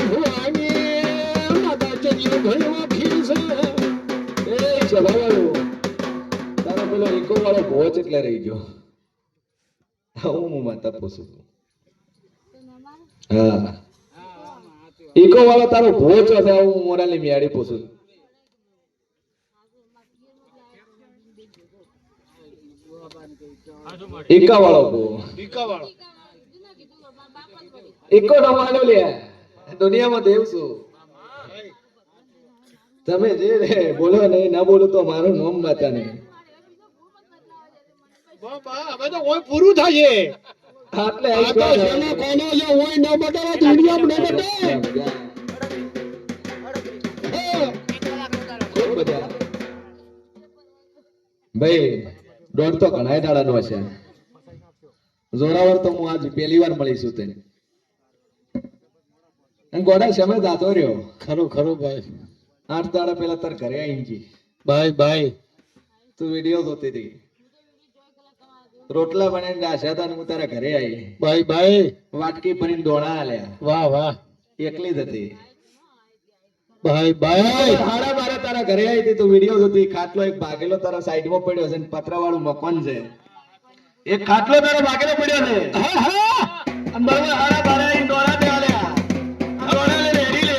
ભુવાની માતા ચજી ઘણી વાખી છે એ સ્વભાવવાળો તારો પેલો ઈકો વાળો ભૂવો જ એટલે રહી ગયો હું માતા પૂછું છું હા ઈકો વાળો તારો ભૂવો જ છે હું મોરાલી મિયાડી પૂછું છું ઈકા વાળો ભૂવો ટીકાવાળો ઈકો નો માનો લે દુનિયામાં દેવ છું તમે જે રે બોલો નહીં ના બોલો તો મારું નામ માતા નહીં બાબા હવે તો કોઈ પૂરું થાય છે આટલે આ તો શેનો કોનો છે હોય ન બટાવા દુનિયામાં ન બટે ખૂબ બધા. ભાઈ દોઢ તો ઘણા દાડાનો છે જોરાવર તો હું આજ પહેલી વાર મળીશું તેને અને ગોડા સમય જાતો રહ્યો ખરો ખરો ભાઈ 8 દાડા પહેલા તાર ઘરે આવી ગઈ ભાઈ ભાઈ તું વિડીયો જોતી હતી રોટલા બનાવીને રાખ્યા હતા ને હું તારા ઘરે આવી ભાઈ ભાઈ વાટકી ભરીને દોણા આલ્યા વાહ વાહ એકલી જ હતી ભાઈ ભાઈ હાડા મારે તારા ઘરે આવી હતી તું વિડીયો જોતી ખાટલો એક ભાગેલો તારા સાઈડમાં પડ્યો છે ને પતરાવાળું મકાન છે એક ખાટલો તારો ભાગેલો પડ્યો છે હા હા અને બરોબર હાડા બારે આવીને દોણા તે આલ્યા દોણા લઈને હેડી લે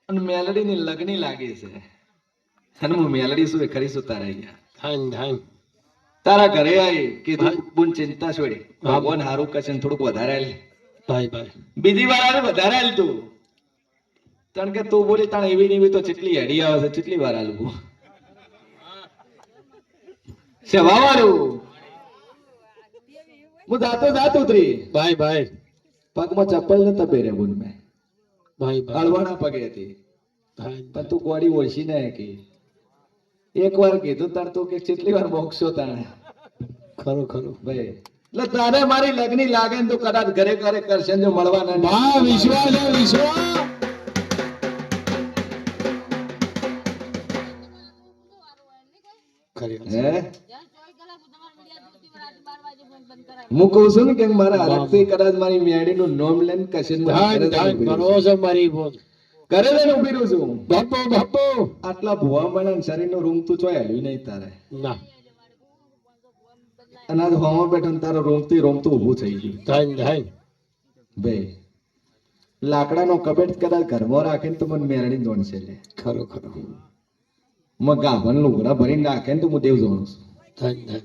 અને મેલડી ની લગની લાગી છે અને હું મેલડી શું એ ખરી શું તારા અહીંયા ધન ધન તારા ઘરે આવી કીધું બુન ચિંતા છોડી ભગવાન હારું કરશે ને થોડુંક વધારે આલે ભાઈ ભાઈ બીજી વાર આલે વધારે આલ તું તણ કે તું બોલી તાણ એવી ને એવી તો કેટલી હેડી આવે છે કેટલી વાર આલું સેવાવાળું હું જાતો ઉતરી ભાઈ ભાઈ પગમાં ચપ્પલ નતા પહેર્યા બોલ મેં ભાઈ ભાઈ હળવાના પગે હતી ભાઈ પણ તું કોડી ઓળખી ના કે એક વાર કીધું તાર તું કે કેટલી વાર મોક્ષો તાણે ખરું ખરું ભાઈ એટલે તારે મારી લગ્ની લાગે ને તું કદાચ ઘરે ઘરે કરશે ને જો મળવાના નહીં. હા વિશ્વાસ છે વિશ્વાસ ખરી વાત. હે હું કહું છું ને કે મારા હાથથી કદાચ મારી મેડીનું નામ લઈને કશે ને ધાન ઘરે ધાન જઈને ઊભી કરો રહું. છો મારી બોલ ઘરે જઈને ઊભી રહું છું બાપો બાપો આટલા ભુવા મળે શરીરનો રૂમ તું ચોય હલ્યું નહીં તારે ના અને આજ હોમાં બેઠો ને તારો રોમતું ઊભું થઈ ગયું ધાન ધાન ભાઈ લાકડાનો કબેટ કદાચ ઘરમાં રાખીને તો મને મેરડી જોણશે લે ખરું ખરું મેં ગાભણ લુગડા ભરીને નાખે ને તો હું દેવ જોણું છું ધાન ધાન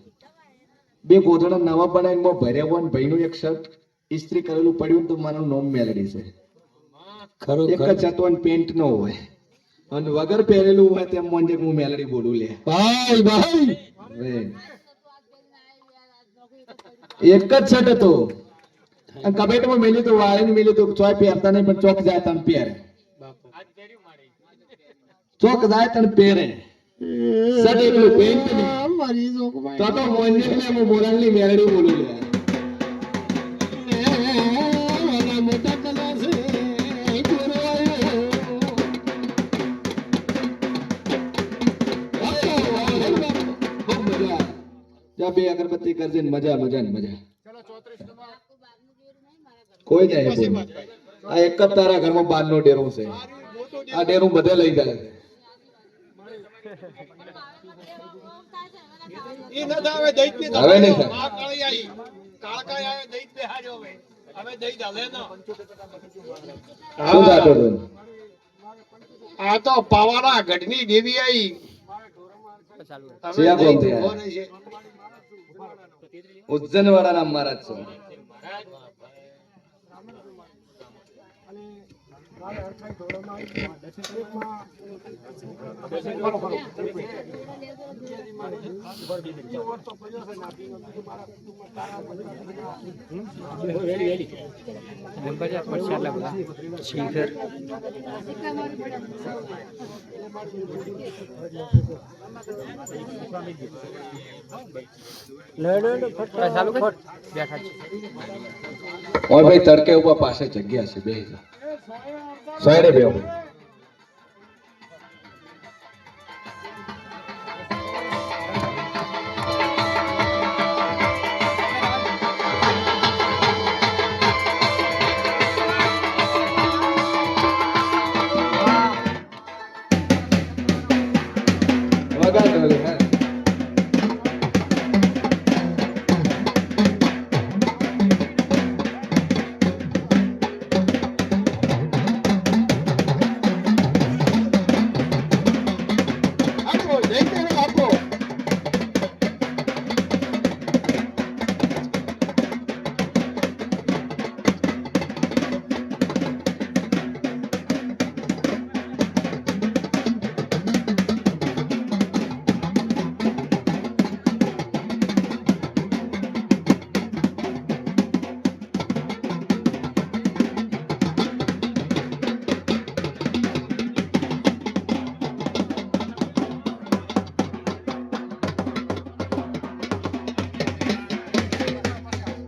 બે ગોધડા નવા બનાવીને મેં ભર્યા હોય ને ભાઈનું એક શર્ટ ઇસ્ત્રી કરેલું પડ્યું ને તો મારું નોમ મેલડી છે ખરું એક જ ખરું છતો અને પેન્ટ નો હોય અને વગર પહેરેલું હોય તેમ મોંજે હું મેલડી બોલું લે ભાઈ ભાઈ ભાઈ. એક જ શર્ટ હતો અને કબેટમાં મેલ્યું તો વાળીને મેલ્યું તો ચોય પહેરતા નહીં પણ ચોક જાય તને પહેરે બાપો ચોક જાય તને પહેરે શર્ટ એકલું પેન્ટ નહીં મારી જોગભાઈ તો મોંજે લે હું મોરાલની મેલડી બોલું લે મારા મોટા કલા છે ખૂબ મજા જા બે અગરબત્તી કરજે ને મજા મજા ને મજા કોઈ જાય બોલ. આ એક જ તારા ઘરમાં બાર નો ડેરું છે આ ડેરું બધે લઈ જાય છે હવે નહીં થાય શું જાતો હતો? આ તો પાવાના ગઢની દેવી આવી ચાલુ શિયા કોણ થયા? ઉજ્જૈન વાળા નામ મહારાજ છો ગણપતિ પડશે એટલા બધા શીખર ચાલુ કર બેઠા છે ઓય ભાઈ તડકે ઉભા પાસે જગ્યા છે બે સાઈડે બેહો ભાઈ. વગાડ દો, હા.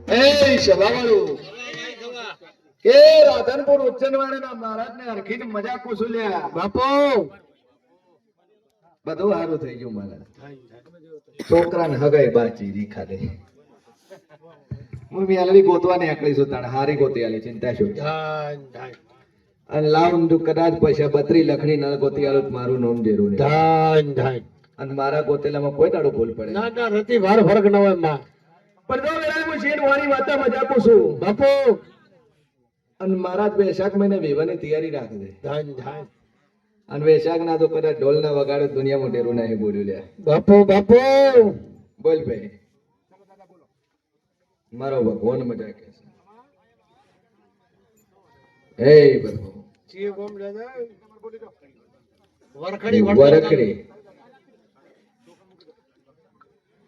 એ સભાવાળું કે રાધનપુર ઉચ્ચનવાડીના મહારાજને હરખીને મજા કુસુલ્યા બાપો બધું સારું થઈ ગયું મહારાજ છોકરાને હગાઈ બાચી રીખા દે હું મેલડી ગોતવા નીકળી છું તાણે હારી ગોતી આલી ચિંતા શું ધાન ધાન અને લાવ તું કદાચ પૈસા 32 લખણી ન ગોતી આલું તો મારું નામ જેરું નહીં ધાન ધાન અને મારા ગોતેલામાં કોઈ દાડો ભૂલ પડે ના ના રતી વાર ફરક ન હોય માં પણ જો વેળા હું શેર વાળી વાતા મજા કુસું બાપો અને મહારાજ વૈશાખ મહિને વિવાહની તૈયારી રાખી દે ધાન ધાન અને વૈશાખ ના તો કદાચ ઢોલ ના વગાડે દુનિયામાં ટેરું નહીં બોલ્યું લે બાપો બાપો બોલ ભાઈ મારો ભગવાન મજા કે છે હે બધું વરખડી વરખડી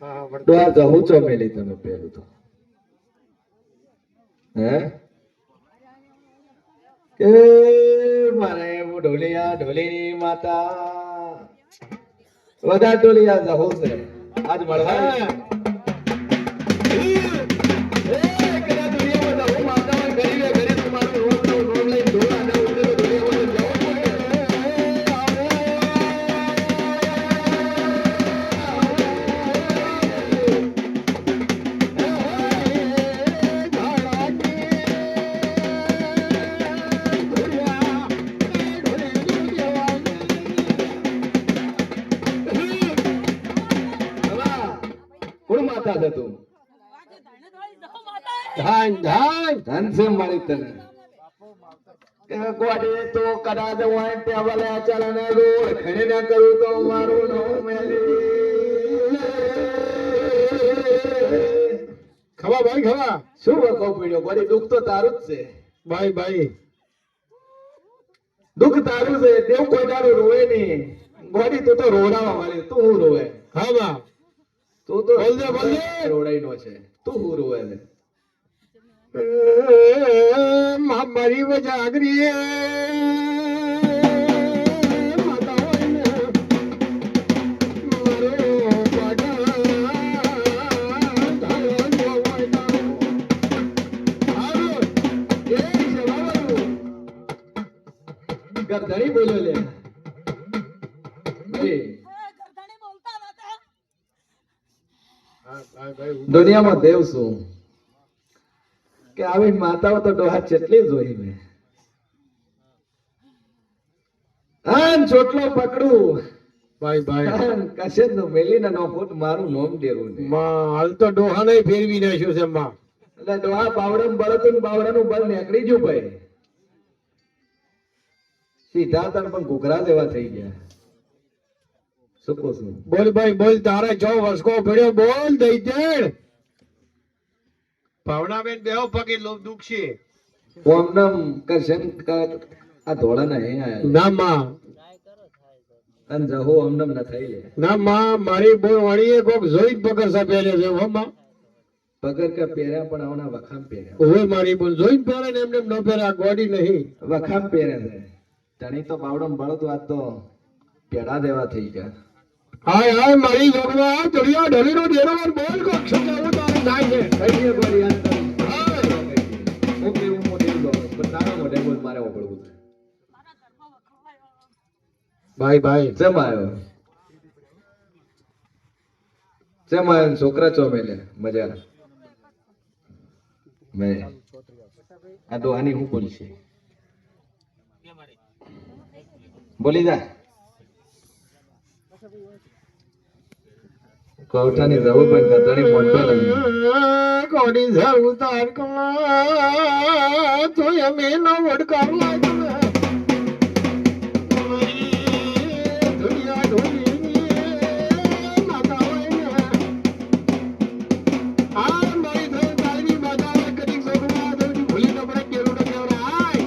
હા તો આ જહુ ચોમેલી તમે પેલું તો હે કે મારે હું ઢોલિયા ઢોલીની માતા બધા ઢોલિયા જહુ છે આજ મળવા કોણ માતા છે તું ધાન ધાન ધન છે મારી તને કે ગોડે તો કદાચ હોય ટેબલે ચાલને રોડ ખડે ના કરું તો મારું નામ મેલી ખવા ભાઈ ખવા શું વખો પીડ્યો ગોડી દુઃખ તો તારું જ છે ભાઈ ભાઈ દુઃખ તારું છે તેવું કોઈ તારું રોવે નહીં ગોડી તું તો રોડાવા વાળી તું હું રોવે હા બા તું તો બોલ દે, બોલ દે. રોડાઈ નો છે તું હું રોવે છે મારી વજાગરી માતા હોય ને મારો પાડા ધારણ હોય તારો. હાલો, એ છે બાબા. ગરધણી બોલ્યો લે એ હા, ભાઈ દુનિયામાં દેવ શું કે આવી માતાઓ તો ડોહા ચેટલી જોઈ મેં આન ચોટલો પકડું ભાઈ ભાઈ આન કશે નો મેલીને નો ફૂટ મારું નોમ દેરું ને માં હાલ તો ડોહા નહીં ફેરવી નાખ્યું છે માં એટલે ડોહા બાવડમ બળતું ને બાવડાનું બળ નીકળી ગયું ભાઈ સીધા તણ પણ ઘૂઘરા જેવા થઈ ગયા શું કહું છું બોલ ભાઈ બોલ તારે જો વસકો પડ્યો બોલ દઈ દેડ ભાવનાબેન બેહો પગે લોભ દુખ છે ઓમનમ કરશન આ ધોળા ના હે આયા ના માં અન જહો ઓમનમ ન થઈ લે ના માં મારી બોલ વાણીએ કોક જોઈ પગર સા પહેરે છે હો માં પગર કે પહેર્યા પણ આવના વખામ પહેર્યા ઓય મારી બોલ જોઈ પહેરે ને એમને ન પહેરે આ ગોડી નહીં વખામ પહેર્યા છે તણી તો બાવડમ બળતો આજ તો પેડા દેવા થઈ ગયા હાય હાય મારી જોગવા ચડિયા ઢલીનો ડેરોવાર બોલ કોક છે કેવું તારે થાય છે કઈ દે ગોળી આજ તો હાય. હું કેવું મોટી દો પણ તારા મોઢે બોલ મારે ઓગળવું છે ભાઈ ભાઈ જેમ આવ્યો જેમ આવ્યો ને છોકરા ચોમેલે મજા મેં આ દોહાની હું બોલશે બોલી જા કવઠાની જવું પણ ગધણી મોટો નહીં ગોડી જાઉં તાર કમા તો અમે નો વડકાર લાગ્યો દુનિયા ઢોલી માતા હોય ને આ મારી થઈ તારી માતા કદી સોગવા દોડી ભૂલી ન પડે કેરું ન કેવરાય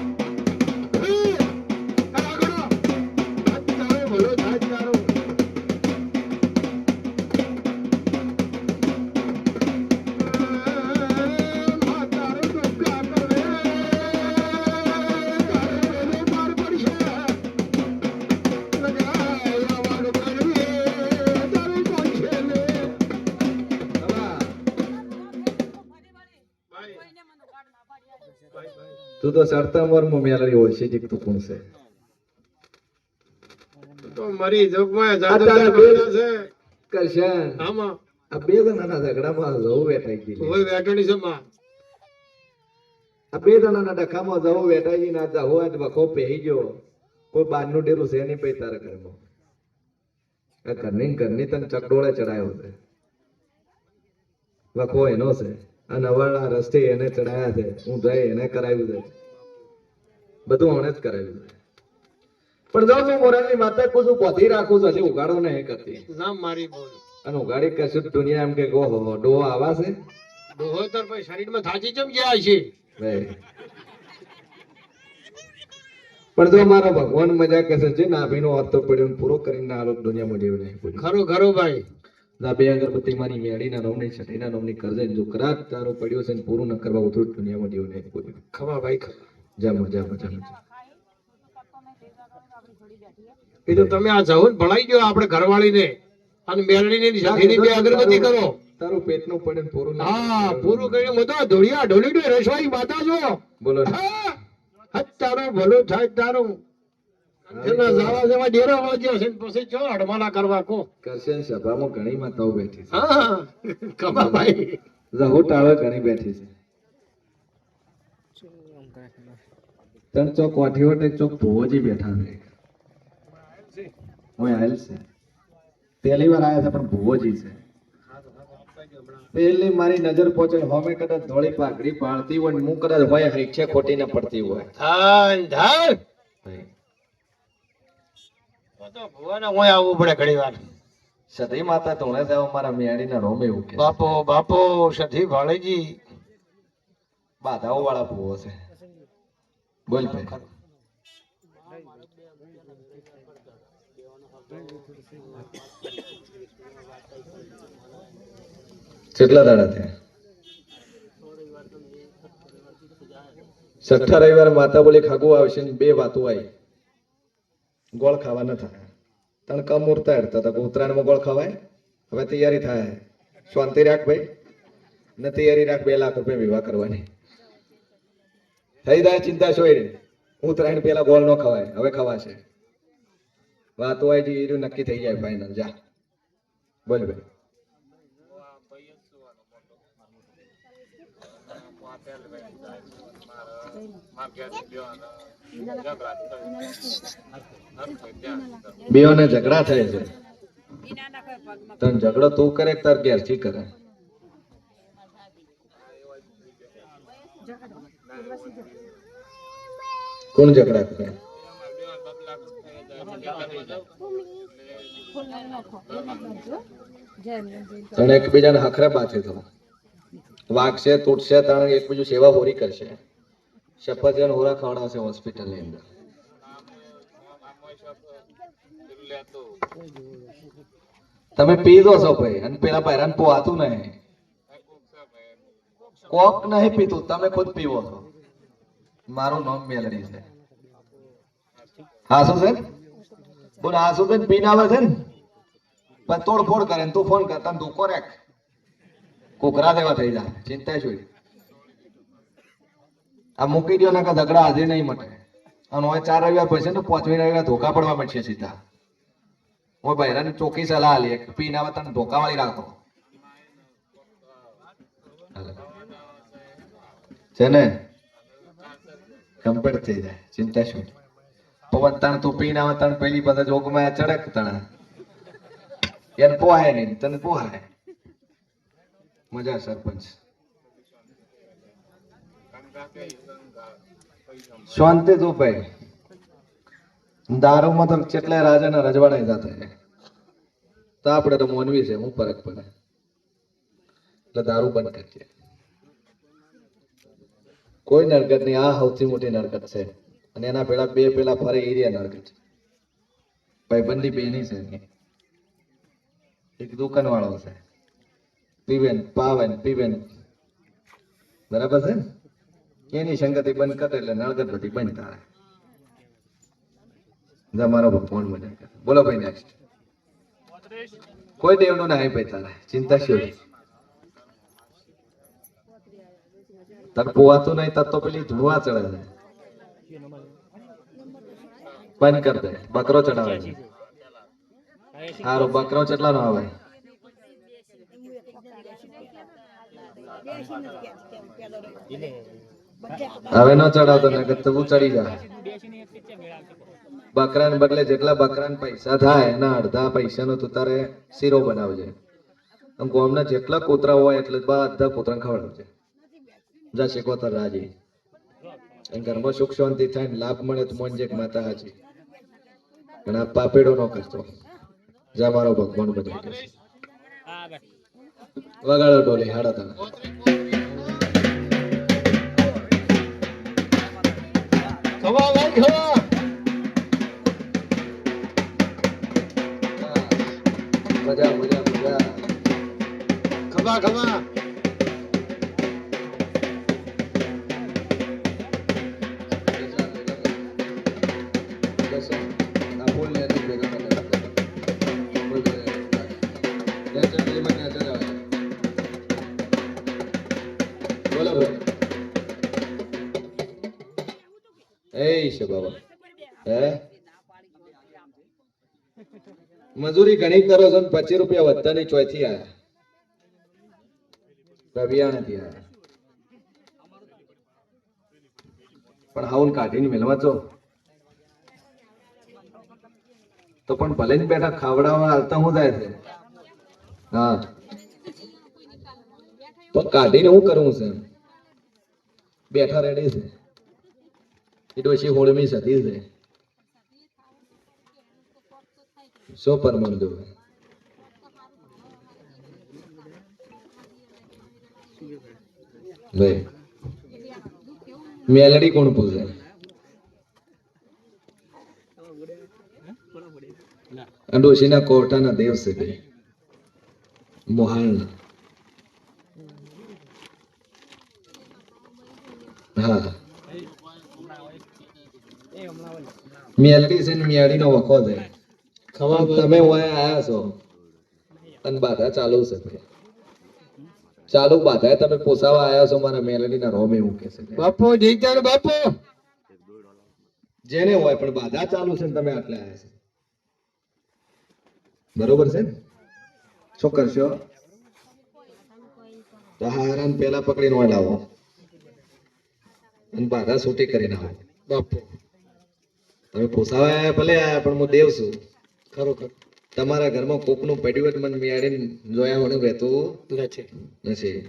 આગળ તારે ભલો થાય તારો તું તો સડતા મોરમાં મેલડી હોય છે જીક તું કોણ છે તો મરી જોગમાં આ જાદુ તારા બોલે છે કરશન આમાં આ બે જણાના ઝઘડામાં જવું વેઠાઈ ગઈ હોય વેટણી છે માં આ બે જણાના ડખામાં જવું વેઠાઈ ગઈ ના જવું આજ વખો પહેરી ગયો કોઈ બારનું ડેરું છે નહીં પઈ તારા ઘરમાં આ ઘરની તને ચકડોળે ચડાયો છે વખો એનો છે અને અવળા રસ્તે એને ચડાયા છે હું જઈ એને કરાવ્યું છે બધું આણે જ કરાવ્યું છે પણ જો તું મોરાની માતા કુછું પોધી રાખું છું હજી ઉગાડો ને એ કરતી ના મારી બોલ અને ઉગાડી કશું દુનિયા એમ કે ઓહો ડોહો આવા છે ડોહો તાર પછી શરીરમાં થાચી ચમ ગયા છે ભાઈ પણ જો મારા ભગવાન મજા કહેશે છે નાભીનો અર્થ પડ્યો ને પૂરો કરીને આલોક દુનિયામાં જેવું નહીં પડ્યું. ખરું ખરું ભાઈ. આ બે અગરબત્તી મારી મેળીના નવની છઠ્ઠીના નવની કરજે ને જો કરાત તારો પડ્યો છે ને પૂરું ન કરવા ઉતરું દુનિયામાં જેવું નહીં પડ્યું. ખમા ભાઈ ખમા. જામો જામો જામો. એ તો તમે આ જવું ભણાઈ ગયો આપણે ઘરવાળીને અને મેલડીની સાથેની બે અગરબત્તી કરો. તારું પેટનું પડે ને પૂરું ન હા પૂરું કરીને મતો ધોળિયા ઢોલીડો રસવાઈ માતા જો. બોલો ને. હા, હજ તારું ભલું થાય તારું. એના જાવા જેવા ડેરો વાગ્યો છે ને પછી ચો અડમાના કરવા કો. કરશે ને સભામાં ઘણી માતાઓ બેઠી છે. હા ખમા ભાઈ. રહો ટાળે ઘણી બેઠી છે. ત્રણ ચોક કોઠીવટ એક ચોક ભુવોજી બેઠા છે. હું આયેલ છે. પહેલી વાર આયા છે પણ ભુવોજી છે. પહેલી મારી નજર પહોંચે હોમે કદાચ ધોળી પાઘડી પાળતી હોય ને હું કદાચ હોય હિક્ષે ખોટી ન પડતી હોય. ધન ધન. તો ભુવાને હોય આવવું પડે ઘણી વાર. સતી માતા તોણે જાવ મારા મેળીના રોમે એવું કે બાપો બાપો સધી ભાળેજી. બાધાઓ વાળા ભુવો છે. બોલ ભાઈ. કેટલા દાડા થયા? છઠ્ઠા રવિવાર માતા બોલી ખાગું આવશે ને બે વાતો આવી. ગોળ ખાવા ન થાય. તણ કમ ઉરતા હેડતા હતા ઉત્તરાયણમાં ગોળ ખવાય. હવે તૈયારી થાય. શાંતિ રાખ ભાઈ ને તૈયારી રાખ. 2 લાખ રૂપિયા વિવાહ કરવાની થઈ જાય. ચિંતા છોડી. ઉત્તરાયણ પેલા ગોળ નો ખવાય. હવે ખવાશે. વાતો આવી જઈ નક્કી થઈ જાય ફાઈનલ. જા બોલ ભાઈ. બેઓને ઝઘડા થાય છે. તને ઝઘડો તું કરે તાર ઘેરથી કરે. કોણ ઝઘડા કરે? તને એકબીજાને હખરે પાથે તો વાગશે તૂટશે તને એકબીજું સેવા હોરી કરશે. શપથ હોરા ખવડાવશે હોસ્પિટલ ની અંદર. તમે પી દો છો ભાઈ અને પેલા પહેરાન પોહાતું નહીં. કોક નહીં પીતું તમે ખુદ પીવો છો. મારું નામ મેલડી છે. હાસુ છે બોલ. હાસુ છે પીને આવે છે ને પણ તોડફોડ કરે ને તું ફોન કર તને ધોકો રાખ. કોકરા દેવા થઈ જાય. ચિંતા છોડી. આ મૂકી દો ના ઝઘડા આજે નહીં મટે. અને હવે 4 રવિવાર પછી ને 5મી રવિવાર ધોકા પડવા મળશે સીધા. હું બહેરાની ચોખ્ખી સલાહ લે પીને આવે તને ધોકા વાળી રાખો છે ને કમ્પ્લીટ થઈ જાય. ચિંતા શું. પવન તાણ તું પીને આવે તાણ પેલી બધા જોગમાં ચડક તણા એને પોહાય નહીં તને પોહાય. મજા સરપંચ. શાંતિ તું ભાઈ. દારૂમાં તો કેટલાય રાજાના રજવાડા જતા તો આપણે તો મોનવી છે. હું ફરક પડે એટલે દારૂ બંધ કરીએ. કોઈ નરકત નહીં. આ સૌથી મોટી નરકત છે. અને એના પેલા ફરે એરિયા નરકત. ભાઈબંધી બેની છે. એક દુકાન વાળો છે. પીવેન પાવેન પીવેન બરાબર છે. એની સંગતિ બંધ કરે એટલે નરકત બધી બંધ થાય. મારો ફોન મજા કરે. બોલો ભાઈ નેક્સ્ટ. કોઈ દેવનું ના ભાઈ તારે ચિંતા શું. તાર પોવાતું નહીં તાર તો પેલી ધુવા ચડે છે. બંધ કર દે. બકરો ચડાવે છે. સારું બકરો કેટલા નો આવે? હવે ન ચડાવતો ને કે તું ચડી જાય. બકરાને બદલે જેટલા બકરાને પૈસા થાય એના અડધા પૈસાનો તું તારે શીરો બનાવજે. ગામના જેટલા કૂતરા હોય એટલે બધા કૂતરાને ખવડાવજે. જા શીખોતર રાજી. ઘરમાં સુખ શાંતિ થાય ને લાભ મળે તો મોંજે માતા હાજી. અને આ પાપેડો નો કરતો. જા મારો ભગવાન બધા વગાડો ડોલી હાડા તને. ખવા ભાઈ ખવા. મજા મજા મજા ખભા ખભા મજૂરી ઘણી કરો છો ને 25 રૂપિયા વધતાની ચોથી આયા રવિયાણેથી આયા પણ હાઉન કાઢીને મેલવા છો તો પણ ભલે જ બેઠા ખાવડાવવા હાલતા હું થાય છે હા પણ કાઢીને હું કરવું છે બેઠા રેડી છે એ ડોશી હોળમી સતી છે શું પરમાણ દો ભાઈ મેલડી કોણ પૂછે ડોશીના કોટાના દેવ છે ભાઈ મોહાલના હા મેલડી છે ને મિયાડીનો વખો છે ખબર તમે ઓય આયા છો અને બાધા ચાલુ છે ભાઈ ચાલુ બાધા તમે પોસાવા આયા છો મારા મેલડીના રોમે એવું કે છે બાપુ જીતન બાપુ જેને હોય પણ બાધા ચાલુ છે ને તમે આટલે આયા છો બરોબર છે ને શું કરશો તો હારાન પેલા પકડીને વળાવો અને બાધા છૂટી કરીને આવો બાપુ તમે પોસાવા આયા ભલે આયા પણ હું દેવ છું ખરોખર તમારા ઘરમાં કોકનું પડ્યું હોય તો મને મિયાડીને જોયા વણું રહેતું નથી નથી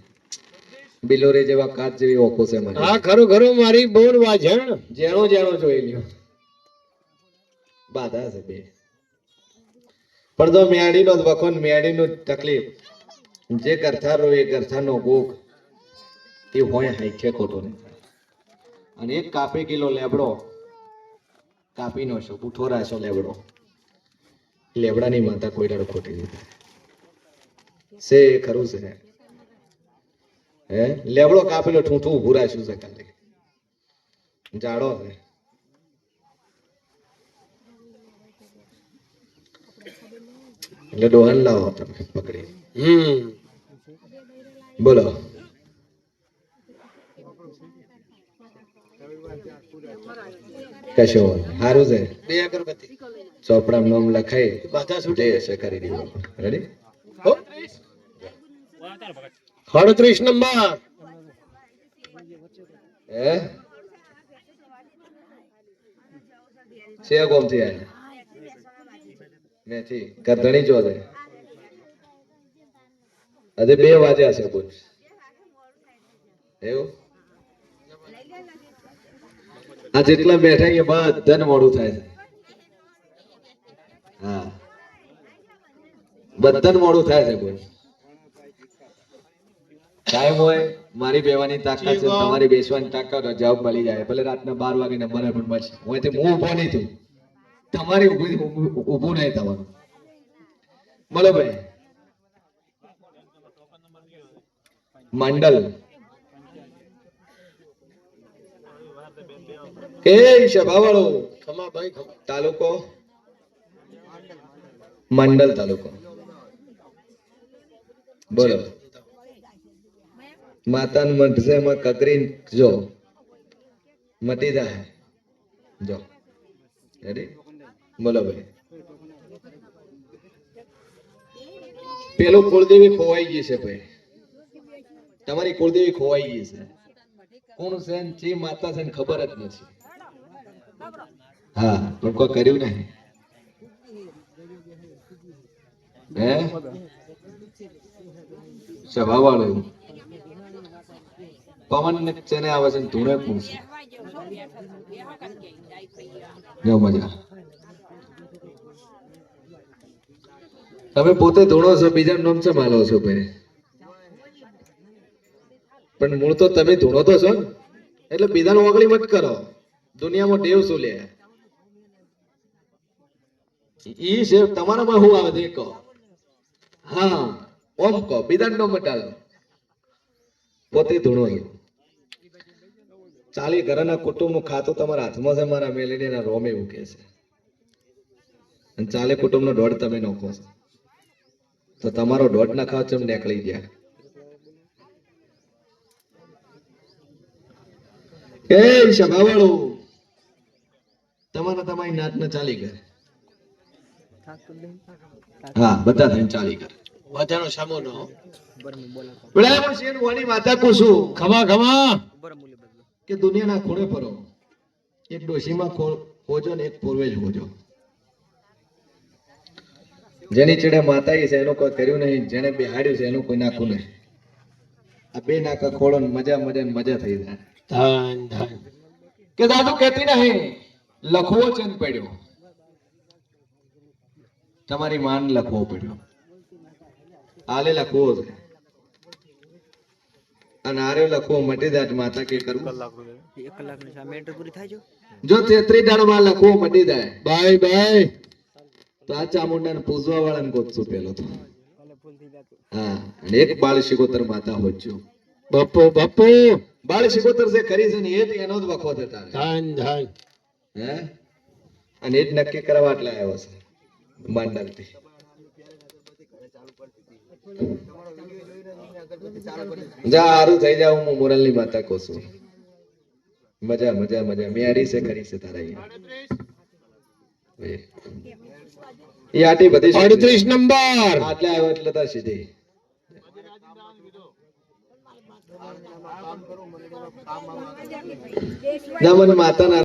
બિલોરી જેવા કાચ જેવી ઓખો છે મને હા ખરું ખરું મારી બોર વાજણ જેણો જેણો જોઈ લ્યો બાધા છે બે પણ તો મિયાડીનો જ વખો ને મિયાડીનું જ તકલીફ જે ગરથારો એ ગરથાનો ભોગ એ હોય હાઈખે ખોટો નહીં અને એક કાપી કિલો લેબડો કાપી નો છો ઉઠો રાશો લેબડો લેબડાની માતા કોઈ દાડો ખોટી નથી સે ખરું છે હે લેબડો કાપેલો ઠૂઠું ઊભું રાખ્યું છે કાલે જાડો છે એટલે ડોહન લાવો તમે પકડી બોલો કશો સારું છે બે અગરબત્તી ચોપડા નામ લખાઈ બાધા જે હશે કરી દીધું રેડી 38 નંબર હે છે કોમ થી આયા નથી કરધણી જો છે આજે 2 વાગ્યા છે બોલ એવું આ જેટલા બેઠા એ બધાને મોડું થાય છે હા બધાને મોડું થાય છે બોલ કાયમ હોય મારી બેવાની તાકાત છે તમારી બેસવાની તાકાત હોય જવાબ મળી જાય ભલે રાતના 12 વાગે નંબર પણ મળશે હું તે હું ઊભો નહીં થયું તમારી ઊભું નહીં થવાનું બોલો ભાઈ મંડલ એ સભાવાળો ખમા ભાઈ ખમા તાલુકો મંડલ તાલુકો બોલો માતાનું મઠ છે એમાં કકરી જો મટી જાય જો રેડી બોલો ભાઈ પેલું કુળદેવી ખોવાઈ ગઈ છે ભાઈ તમારી કુળદેવી ખોવાઈ ગઈ છે કોણ છે ને જે માતા છે ને ખબર જ નથી હા પણ કોઈ કર્યું નહીં હે સભાવાળો પવન ને ચને આવે છે ને ધૂણે પૂછે જો મજા તમે પોતે ધૂણો છો બીજા નામ છે માલો છો ભાઈ પણ મૂળ તો તમે ધૂણો તો છો ને એટલે બીજાનું ઓગળી મત કરો દુનિયામાં દેવ શું લે ઈ છે તમારામાં શું આવે છે કહો હા ઓમ કહો બીજા નો મટાડો પોતે ધૂણો છો ચાલી ઘરના કુટુંબ નું ખાતું તમારા હાથમાં છે મારા મેલેડી ના રોમ એવું કે છે અને ચાલે કુટુંબ નો દોઢ તમે નોખો છો તો તમારો દોઢ ના ખાવ ચમ નીકળી ગયા એ સભાવાળો તમારી નાત ને ચાલી કરે હા બધા થઈને ચાલી કરે બધાનો સામો નો બરાબર છે વાની માતા કુસુમ ખમા ખમા કે દુનિયાના ખૂણે ફરો એક ડોશીમાં ખોજો ને એક પૂર્વે જ ખોજો જેની ચડે માતા છે એનું કોઈ કર્યું નહીં જેને બેહાડ્યું છે એનું કોઈ નાખું નહીં આ બે નાકા ખોળો ને મજા મજા ને મજા થઈ જાય ધન ધન કે દાદુ કહેતી નહીં લખવો છે ને પડ્યો તમારી માન લખવો પડ્યો આલે લખવો છે અને આરે લખવો મટી જાય માતા કે કરવું 1 કલાકની સામે એન્ટર પૂરી થાય જો 33 દાડમાં લખવો મટી જાય બાય બાય તો આ ચામુંડાને પૂજવા વાળાને ગોતશું પેલો તો હા અને એક બાળ શિકોતર માતા હોજો બાપુ બાપુ બાળ શિકોતર જે કરી છે ને એ જ એનો જ વખો થતા ધન ધન હે અને એ જ નક્કી કરવા એટલે આવ્યો છે માંડલથી જા હારું થઈ જાવ હું મોરલની માતા કહું છું મજા મજા મજા મેરી છે ખરી છે તારા અહીંયા એ આટી બધી 38 નંબર આટલે આવ્યો એટલે તાર સીધી ના મને માતા ના